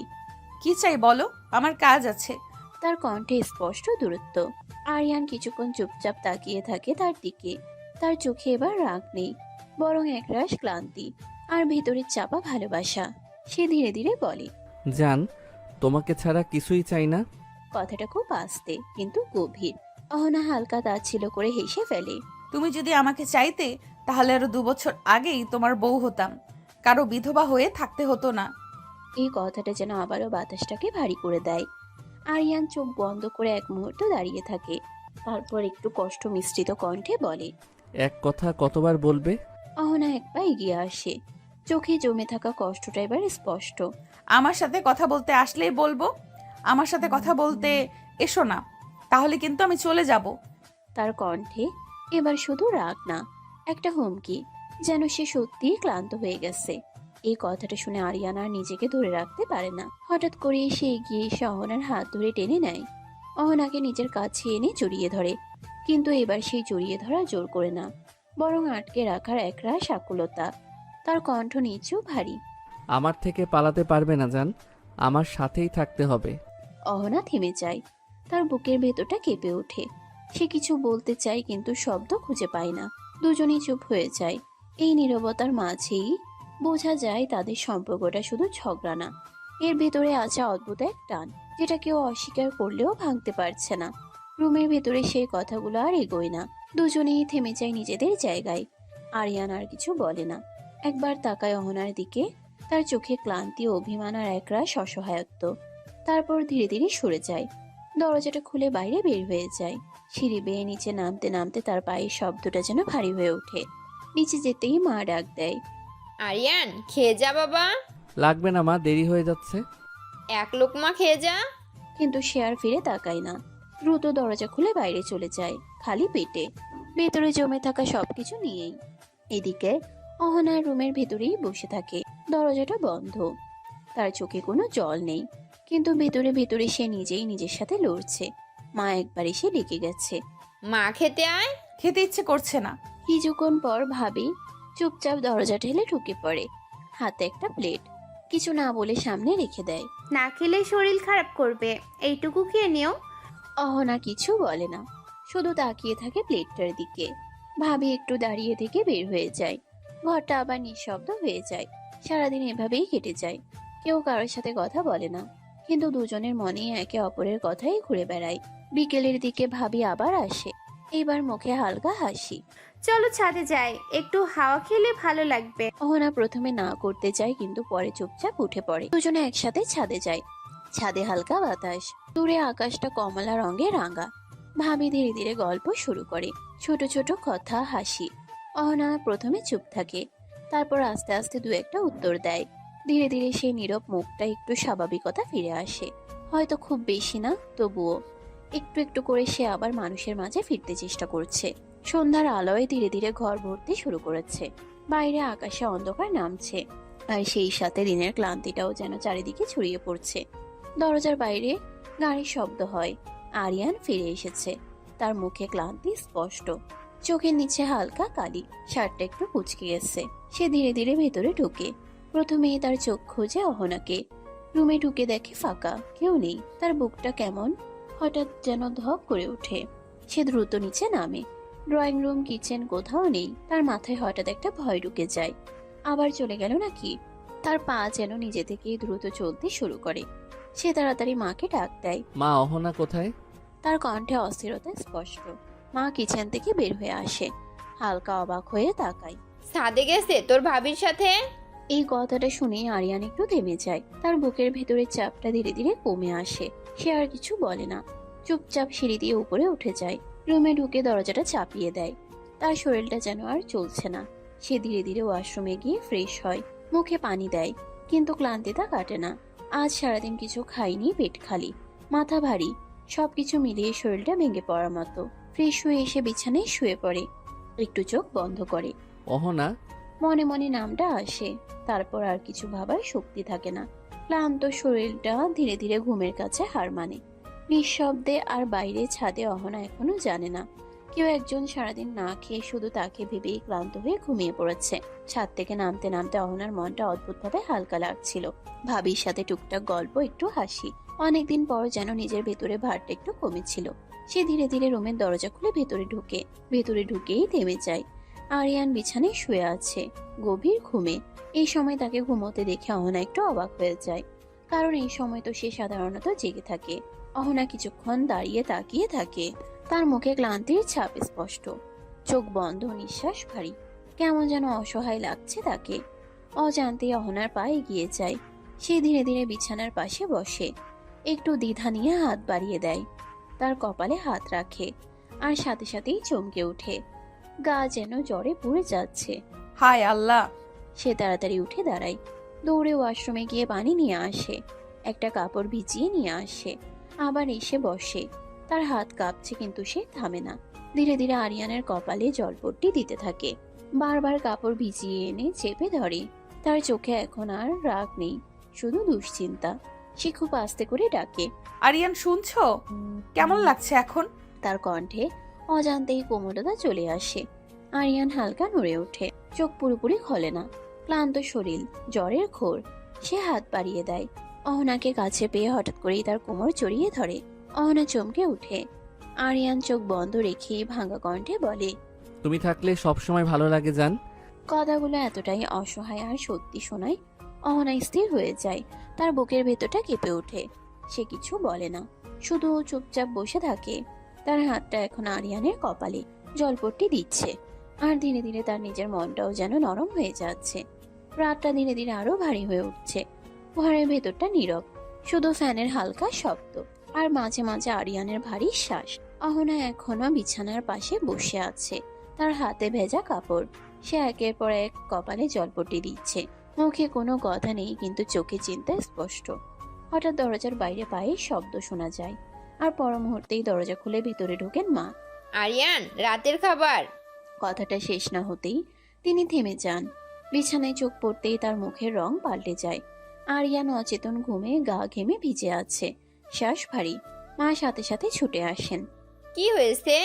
কি চাই বলো, আমার কাজ আছে। তার কণ্ঠে স্পষ্ট দূরত্ব। আরিয়ান কিছুক্ষণ চুপচাপ তাকিয়ে থাকে তার দিকে। তার চোখে এবার রাগ নেই, বরং একরাশ ক্লান্তি। আর ভেতরে চাপা ভালোবাসা। সে ধীরে ধীরে বলে, জান, তোমাকে ছাড়া কিছুই চাই না। কথাটা খুব আস্তে কিন্তু গভীর। অহনা হালকা তাচ্ছিল্য করে হেসে ফেলে। তুমি যদি আমাকে চাইতে তাহলে আরো 2 বছর আগেই তোমার বউ হতাম, কারো বিধবা হয়ে থাকতে হতো না। এই কথাটা যেন আবারও বাতাসটাকে ভারী করে দেয়। আরিয়ান চোখ বন্ধ করে এক মুহূর্ত দাঁড়িয়ে থাকে, তারপর একটু কষ্ট মিশ্রিত কণ্ঠে বলে, এক কথা কতবার বলবে? অহনা এক পা এগিয়ে আসে। চোখে জমে থাকা কষ্টটা এবার স্পষ্ট। আমার সাথে কথা বলতে আসলেই বলবো, আমার সাথে কথা বলতে এসো না, তাহলে কিন্তু আমি চলে যাব। তার কণ্ঠে এবার শুধু রাগ না, একটা হুমকি, যেন সে সত্যিই ক্লান্ত হয়ে গেছে। এই কথাটা শুনে আরিয়ান আর নিজেকে ধরে রাখতে পারে না। হঠাৎ করে সে এগিয়ে এসে অহনার হাত ধরে টেনে নেয়। অহনাকে নিজের কাছে এনে জড়িয়ে ধরে, কিন্তু এবার সেই জড়িয়ে ধরা জোর করে না, বরং আটকে রাখার একরাশ আকুলতা। তার কণ্ঠ নিচু ভারী। আমার থেকে পালাতে পারবে না জান, আমার সাথেই থাকতে হবে। অহনা থেমে যায়, তার বুকের ভেতরটা কেঁপে ওঠে। সে কিছু বলতে চায় কিন্তু শব্দ খুঁজে পায় না। দুজনেই চুপ হয়ে যায়। এই নীরবতার মাঝেই বোঝা যায় তাদের সম্পর্কটা শুধু ঝগড়া না, এর ভেতরে আছে অদ্ভুত এক টান, যেটা কেউ অস্বীকার করলেও ভাঙতে পারছে না। রুমের ভেতরে সেই কথাগুলো আর এগোয় না। দুজনেই থেমে যায় নিজেদের জায়গায়। আরিয়ান আর কিছু বলে না, একবার তাকায় অহনার দিকে, তার চোখে ক্লান্তি, অভিমান আর একরাশ অসহায়ত্ব। তারপর ধীরে ধীরে সরে যায়। দরজাটা খুলে বাইরে বের হয়ে যায়। সিঁড়ি বেয়ে নিচে নামতে নামতে তার পায়ের শব্দটা যেন ভারী হয়ে ওঠে। নিচে যেতেই মা ডাক দেয়, আরিয়ান, খেয়ে যা বাবা। লাগবে না মা, দেরি হয়ে যাচ্ছে। এক লোকমা খেয়ে যা। কিন্তু সে আর ফিরে তাকায় না। দ্রুত দরজা খুলে বাইরে চলে যায়, খালি পেটে, ভেতরে জমে থাকা সবকিছু নিয়েই। এদিকে অহনার রুমের ভেতরেই বসে থাকে, দরজাটা বন্ধ। তার চোখে কোনো জল নেই, কিন্তু ভেতরে ভেতরে সে নিজেই নিজের সাথে লড়ছে। মা একবার এসে ডেকে গেছে। মা খেতে আয়। খেতে ইচ্ছে করছে না। কিছুক্ষণ পর ভাবি চুপচাপ দরজা ঠেলে ঢুকে পড়ে, হাতে একটা প্লেট। কিছু না বলে সামনে রেখে দেয়। না খেলে শরীর খারাপ করবে, এইটুকু খেয়ে নিও। অহনা কিছু বলে না, শুধু তাকিয়ে থাকে প্লেটটার দিকে। ভাবি একটু দাঁড়িয়ে থেকে বের হয়ে যায়। ঘরটা আবার নিঃশব্দ হয়ে যায়। সারাদিন এভাবেই কেটে যায়। কেউ কারোর সাথে কথা বলে না, কিন্তু দুজনের মনে একে অপরের কথাই ঘুরে বেড়ায়। বিকেলের দিকে ভাবি আবার আসে, এবার মুখে হালকা হাসি। চলো ছাদে যাই, একটু হাওয়া খেলে ভালো লাগবে। অহনা প্রথমে না করতে চায়, কিন্তু পরে চুপচাপ উঠে পড়ে। দুজনে একসাথে ছাদে যায়। ছাদে হালকা বাতাস, দূরে আকাশটা কমলা রঙে রাঙা। ভাবি ধীরে ধীরে গল্প শুরু করে, ছোট ছোট কথা, হাসি। অহনা প্রথমে চুপ থাকে, তারপর আস্তে আস্তে দু একটা উত্তর দেয়। ধীরে ধীরে সেই নীরব মুখটা একটু স্বাভাবিকতা ফিরে আসে। হয়তো খুব বেশি না, তবুও একটু একটু করে সে আবার মানুষের মাঝে ফিরতে চেষ্টা করছে। সন্ধ্যার আলোয় ধীরে ধীরে ঘর ভরতে শুরু করেছে। বাইরে আকাশে অন্ধকার নামছে, আর সেই সাথে দিনের ক্লান্তিটাও যেন চারিদিকে ছড়িয়ে পড়ছে। দরজার বাইরে গাড়ির শব্দ হয়। আরিয়ান ফিরে এসেছে, তার মুখে ক্লান্তি স্পষ্ট, চোখের নিচে হালকা কালি, শার্টটা একটু কুঁচকে গেছে। সে ধীরে ধীরে ভেতরে ঢুকে। প্রথমেই তার চোখ খোঁজে অহনাকে। রুমে ঢুকে দেখে ফাঁকা, কেউ নেই। তার বুকটা কেমন হঠাৎ যেন ধপ করে ওঠে। সে দ্রুত নিচে নামে। ড্রয়িং রুম, কিচেন কোথাও নেই। তার মাথায় হঠাৎ একটা ভয় ঢুকে যায়, আবার চলে গেল নাকি। তার পা যেন নিজে থেকেই দ্রুত চলতে শুরু করে। সে তাড়াতাড়ি মাকে ডাক দেয়। মা, অহনা কোথায়? তার কণ্ঠে অস্থিরতা স্পষ্ট। মা কিচেন থেকে বের হয়ে আসে, হালকা অবাক হয়ে তাকায়। ছাদে গেছে তোর ভাবির সাথে। এই কথাটা শুনে আরিয়ান একটু থেমে যায়। তার বুকের ভেতরে চাপটা ধীরে ধীরে কমে আসে। সে আর কিছু বলে না, চুপচাপ সিঁড়ি দিয়ে উপরে উঠে যায়। রুমে ঢুকে দরজাটা চাপিয়ে দেয়। তার শরীরটা যেন আর চলছে না। সে ধীরে ধীরে ওয়াশরুমে গিয়ে ফ্রেশ হয়, মুখে পানি দেয়, কিন্তু ক্লান্তিটা কাটে না। আজ সারাদিন কিছু খায়নি, পেট খালি, মাথা ভারী, সবকিছু মিলিয়ে শরীরটা ভেঙে পড়ার মতো। ফ্রেশ হয়ে এসে বিছানায় শুয়ে পড়ে, একটু চোখ বন্ধ করে। অহনা। মনে মনে নামটা আসে, তারপর আর কিছু ভাবার শক্তি থাকে না। ক্লান্ত শরীরটা ধীরে ধীরে ঘুমের কাছে হার মানে। নিঃশব্দে আর বাইরে ছাদে অহনা এখনো জানে না কেউ একজন সারাদিন না খেয়ে শুধু তাকে ভেবেই ক্লান্ত হয়ে ঘুমিয়ে পড়েছে। ছাদ থেকে নামতে নামতে অহনার মনটা অদ্ভুতভাবে হালকা লাগছিল। ভাবির সাথে টুকটাক গল্প, একটু হাসি। অনেকদিন পর যেন নিজের ভেতরে ভারটা একটু কমেছিল। সে ধীরে ধীরে রুমের দরজা খুলে ভেতরে ঢুকে। ভেতরে ঢুকেই থেমে যায়। আরিয়ান বিছানায় শুয়ে আছে, গভীর ঘুমে। এই সময় তাকে ঘুমোতে দেখে অহনা একটু অবাক হয়ে যায়, কারণ এই সময় তো সে সাধারণত জেগে থাকে। অহনা কিছুক্ষণ দাঁড়িয়ে তাকিয়ে থাকে, তার মুখে ক্লান্তির ছাপ স্পষ্ট, চোখ বন্ধ, নিঃশ্বাস ভারী, কেমন যেন অসহায় লাগছে তাকে। অজান্তেই অহনার পা এগিয়ে যায়, সে ধীরে ধীরে বিছানার পাশে বসে, একটু দ্বিধা নিয়ে হাত বাড়িয়ে দেয়, তার কপালে হাত রাখে, আর সাথে সাথেই চমকে ওঠে, গা যেন জ্বরে পুড়ে যাচ্ছে। হায় আল্লাহ! সে তাড়াতাড়ি উঠে দাঁড়ায়, দৌড়ে ওয়াশরুমে গিয়ে পানি নিয়ে আসে, একটা কাপড় ভিজিয়ে নিয়ে আসে, আবার এসে বসে। তার হাত কাঁপছে কিন্তু সে থামে না, ধীরে ধীরে আরিয়ানের কপালে জলপট্টি দিতে থাকে, বারবার কাপড় ভিজিয়ে এনে চেপে ধরে। তার চোখে এখন আর রাগ নেই, শুধু দুশ্চিন্তা। সে খুব আস্তে করে ডাকে, আরিয়ান শুনছো? কেমন লাগছে এখন? তার কণ্ঠে অজান্তেই কোমলতা চলে আসে। আরিয়ান হালকা নড়ে ওঠে, চোখ পুরোপুরি খোলে না, ক্লান্ত শরীর, জ্বরের ঘোর। সে হাত বাড়িয়ে দেয়, অহনাকে কাছে পেয়ে হঠাৎ করেই তার কোমর জড়িয়ে ধরে। অহনা চমকে উঠে, আরিয়ান চোখ বন্ধ রেখে ভাঙা কণ্ঠে বলে, তুমি থাকলে সবসময় ভালো লাগে জান। কথাগুলো এতটাই অসহায় আর সত্যি শোনায়, অহনা স্থির হয়ে যায়, তার বুকের ভেতরটা কেঁপে ওঠে। সে কিছু বলে না, শুধু চুপচাপ বসে থাকে। তার হাতটা এখন আরিয়ানের কপালে জলপট্টি দিচ্ছে, আর ধীরে ধীরে তার নিজের মনটাও যেন নরম হয়ে যাচ্ছে। রাতটা ধীরে ধীরে আরো ভারী হয়ে উঠছে, ঘরের ভেতরটা নীরব, শুধু ফ্যানের হালকা শব্দ আর মাঝে মাঝে আরিয়ানের ভারী শ্বাস। অহনা এখনো বিছানার পাশে বসে আছে, তার হাতে ভেজা কাপড়। সে একের পর এক কপালে জলপট্টি দিচ্ছে, মুখে কোনো কথা নেই কিন্তু চোখে চিন্তা স্পষ্ট। হঠাৎ দরজার বাইরে পায়ের শব্দ শোনা যায়, আর পর মুহূর্তেই দরজা খুলে ভিতরে ঢোকেন মা। আরিয়ান, রাতের খাবার। কথাটা শেষ না হতেই তিনি থেমে যান, বিছানায় চোখ পড়তেই তার মুখের রং পাল্টে যায়। আরিয়ান অচেতন ঘুমে গা ঘেমে ভিজে আছে, শ্বাস ভারী। মা সাথে সাথে ছুটে আসেন। কি হয়েছে?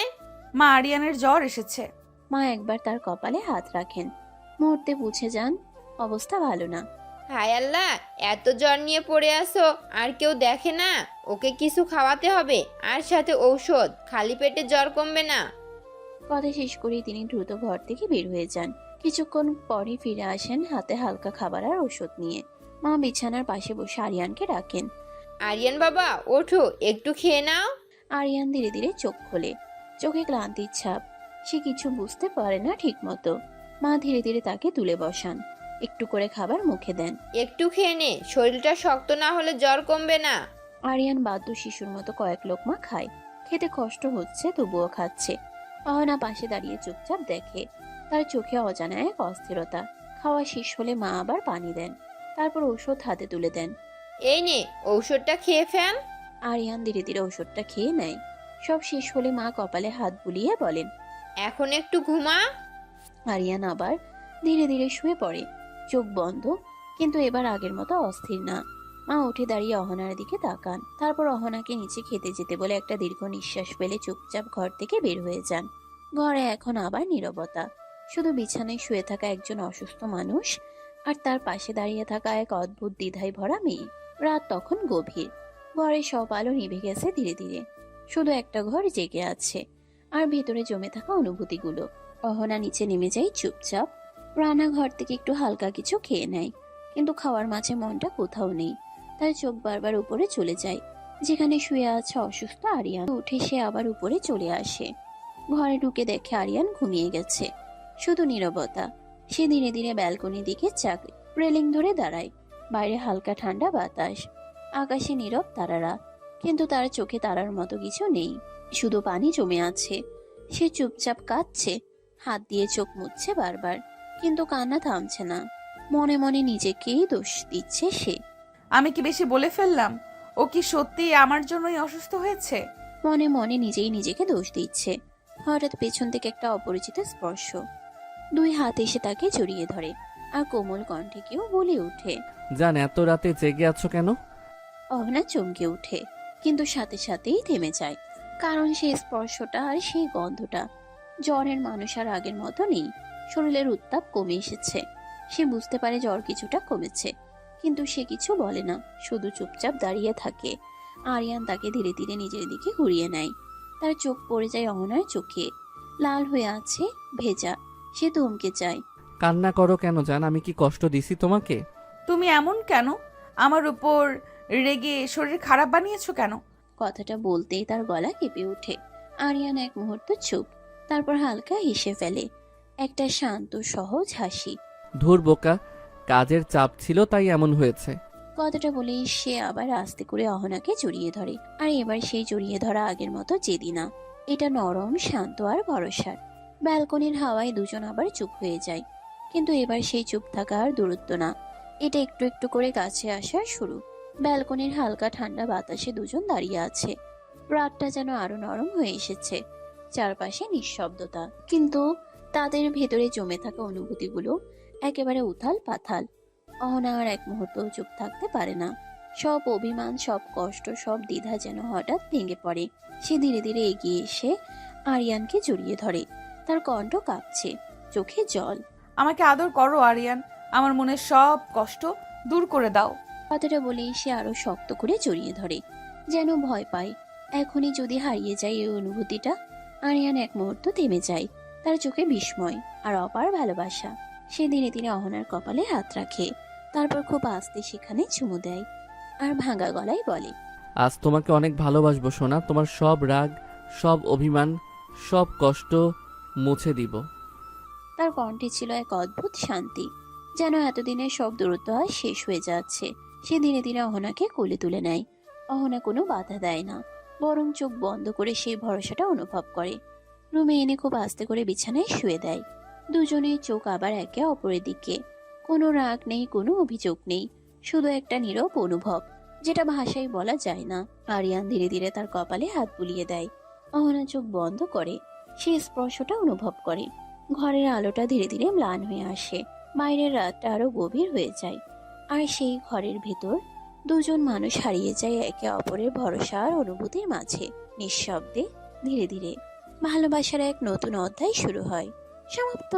মা, আরিয়ানের জ্বর এসেছে। মা একবার তার কপালে হাত রাখেন, মুহূর্তে বুঝে যান অবস্থা ভালো না। হায় আল্লাহ, এত জ্বর নিয়ে পড়ে আসো, আর কেউ দেখে না? ওকে কিছু খাওয়াতে হবে, আর সাথে ঔষধ, খালি পেটে জ্বর কমবে না। কথা শেষ করেই তিনি দ্রুত ঘর থেকে বের হয়ে যান। কিছুক্ষণ পরই ফিরে আসেন হাতে হালকা খাবার আর ওষুধ নিয়ে। মা বিছানার পাশে বসে আরিয়ানকে ডাকেন। আরিয়ান বাবা, ওঠো, একটু খেয়ে নাও। আরিয়ান ধীরে ধীরে চোখ খোলে, চোখে ক্লান্তির ছাপ, সে কিছু বুঝতে পারে না ঠিক মতো। মা ধীরে ধীরে তাকে তুলে বসান, একটু করে খাবার মুখে দেন। একটু খেয়ে নে, শরীরটা শক্ত না হলে জ্বর কমবে না। আরিয়ান বাধ্য শিশুর মতো কয়েক লোকমা খায়, খেতে কষ্ট হচ্ছে তবুও খাচ্ছে। অহনা পাশে দাঁড়িয়ে চুপচাপ দেখে, তার চোখে অজানা এক অস্থিরতা। খাওয়া শেষ হলে মা আবার পানি দেন, তারপর ঔষধ হাতে তুলে দেন। এই নে, ঔষধটা খেয়ে ফেল। আরিয়ান ধীরে ধীরে ওষুধটা খেয়ে নেয়। সব শেষ হলে মা কপালে হাত বুলিয়ে বলেন, এখন একটু ঘুমা। আরিয়ান আবার ধীরে ধীরে শুয়ে পড়ে, চোখ বন্ধ, কিন্তু এবার আগের মতো অস্থির না। মা উঠে দাঁড়িয়ে অহনার দিকে তাকান, তারপর অহনাকে নিচে খেতে যেতে বলে একটা দীর্ঘ নিঃশ্বাস ফেলে চুপচাপ ঘর থেকে বের হয়ে যান। ঘরে এখন আবার নীরবতা, শুধু বিছানায় শুয়ে থাকা একজন অসুস্থ মানুষ, আর তার পাশে দাঁড়িয়ে থাকা এক অদ্ভুত দ্বিধায় ভরা মেয়ে। রাত তখন গভীর, ঘরের সব আলো নিভে গেছে ধীরে ধীরে, শুধু একটা ঘর জেগে আছে, আর ভেতরে জমে থাকা অনুভূতিগুলো। অহনা নিচে নেমে যায় চুপচাপ, রান্নাঘর থেকে একটু হালকা কিছু খেয়ে নেয়, কিন্তু খাওয়ার মাঝে মনটা কোথাও নেই। তার চোখ বারবার উপরে চলে যায়, যেখানে শুয়ে আছে অসুস্থ আরিয়ান। উঠে সে আবার উপরে চলে আসে, ঘরে ঢুকে দেখে আরিয়ান ঘুমিয়ে গেছে, শুধু নীরবতা। সে ধীরে ধীরে ব্যালকনির দিকে রেলিং ধরে দাঁড়ায়, বাইরে হালকা ঠান্ডা বাতাস, আকাশে নীরব তারারা, কিন্তু তার চোখে তারার মতো কিছু নেই, শুধু পানি জমে আছে। সে চুপচাপ কাঁদছে, হাত দিয়ে চোখ মুছছে বারবার, কিন্তু কান্না থামছে না। মনে মনে নিজেকেই দোষ দিচ্ছে সে। আমি কি বেশি বলে ফেললাম? ও কি সত্যি আমার জন্যই অসুস্থ হয়েছে? মনে মনে নিজেই নিজেকে দোষ দিচ্ছে। হঠাৎ পেছন থেকে একটা অপরিচিত স্পর্শ, দুই হাত এসে তাকে জড়িয়ে ধরে, আর কোমল কণ্ঠে কেউ বলে ওঠে, জান, এত রাতে জেগে আছো কেন? অহনা চমকে ওঠে, কিন্তু সাথে সাথেই থেমে যায়, কারণ সেই স্পর্শটা আর সেই গন্ধটা। জ্বরের মানুষ আর আগের মতো নেই, শরীরের উত্তাপ কমে এসেছে। সে বুঝতে পারে জ্বর কিছুটা কমেছে, কিন্তু সে কিছু বলে না, শুধু চুপচাপ দাঁড়িয়ে থাকে। আরিয়ান তাকে ধীরে ধীরে নিজের দিকে ঘুরিয়ে নেয়, তার চোখ পড়ে যায় অহনার চোখে, লাল হয়ে আছে, ভেজা। সে থমকে যায়। কান্না করো কেন জান? আমি কি কষ্ট দিছি তোমাকে? তুমি এমন কেন? আমার উপর রেগে শরীর খারাপ বানিয়েছো কেন? কথাটা বলতেই তার গলা কেঁপে ওঠে। আরিয়ান এক মুহূর্ত চুপ, তারপর হালকা হেসে ফেলে, একটা শান্ত সহজ হাসি। ধুর বোকা, কাজের চাপ ছিল তাই এমন হয়েছে। কথাটা বলেই সে আবার আস্তে করে অহনাকে জড়িয়ে ধরে। আর এবার সেই জড়িয়ে ধরা আগের মতো জেদি না, এটা নরম, শান্ত আর ভরসার। ব্যালকনির হাওয়ায় দুজন আবার চুপ হয়ে যায়, কিন্তু এবার সেই চুপ থাকা আর দূরত্ব না, এটা একটু একটু করে কাছে আসার শুরু। ব্যালকনির হালকা ঠান্ডা বাতাসে দুজন দাঁড়িয়ে আছে। রাতটা যেন আরো নরম হয়ে এসেছে, চারপাশে নিঃশব্দতা, কিন্তু তাদের ভেতরে জমে থাকা অনুভূতিগুলো একেবারে উথাল পাথাল। অহনা আর এক মুহূর্ত চুপ থাকতে পারে না। সব অভিমান, সব কষ্ট, সব দ্বিধা যেন হঠাৎ ভেঙে পড়ে। সে ধীরে ধীরে এগিয়ে এসে আরিয়ানকে জড়িয়ে ধরে, তার কণ্ঠ কাঁপছে, চোখে জল। আমাকে আদর করো আরিয়ান, আমার মনের সব কষ্ট দূর করে দাও। কথাটা বলেই সে আরো শক্ত করে জড়িয়ে ধরে, যেন ভয় পায় এখনই যদি হারিয়ে যায় এই অনুভূতিটা। আরিয়ান এক মুহূর্ত থেমে যায়, তার চোখে বিস্ময় আর অপার ভালোবাসা। সে ধীরে ধীরে অহনার কপালে হাত রাখে, তারপর খুব আস্তে সেখানে চুমু দেয় আর ভাঙা গলায় বলে, আজ তোমাকে অনেক ভালোবাসবো সোনা। তোমার সব রাগ, সব অভিমান, সব কষ্ট মুছে দিব। তার কণ্ঠে ছিল এক অদ্ভুত শান্তি, যেন এতদিনের সব দূরত্ব আজ শেষ হয়ে যাচ্ছে। সে ধীরে ধীরে অহনাকে কোলে তুলে নেয়। অহনা কোনো বাধা দেয় না, বরং চোখ বন্ধ করে সেই ভরসাটা অনুভব করে। রুমে এনে খুব আস্তে করে বিছানায় শুয়ে দেয়। দুজনের চোখ আবার একে অপরের দিকে। কোনো রাগ নেই, কোনো অভিযোগ নেই, শুধু একটা নীরব অনুভব, যেটা ভাষায় বলা যায় না। আরিয়ান ধীরে ধীরে তার কপালে হাত বুলিয়ে দেয়। অহনা চোখ বন্ধ করে সেই স্পর্শটা অনুভব করে। ঘরের আলোটা ধীরে ধীরে ম্লান হয়ে আসে, বাইরের রাতটা আরো গভীর হয়ে যায়। আর সেই ঘরের ভেতর দুজন মানুষ হারিয়ে যায় একে অপরের ভরসা আর অনুভূতির মাঝে। নিঃশব্দে ধীরে ধীরে ভালোবাসার এক নতুন অধ্যায় শুরু হয়। সমাপ্ত।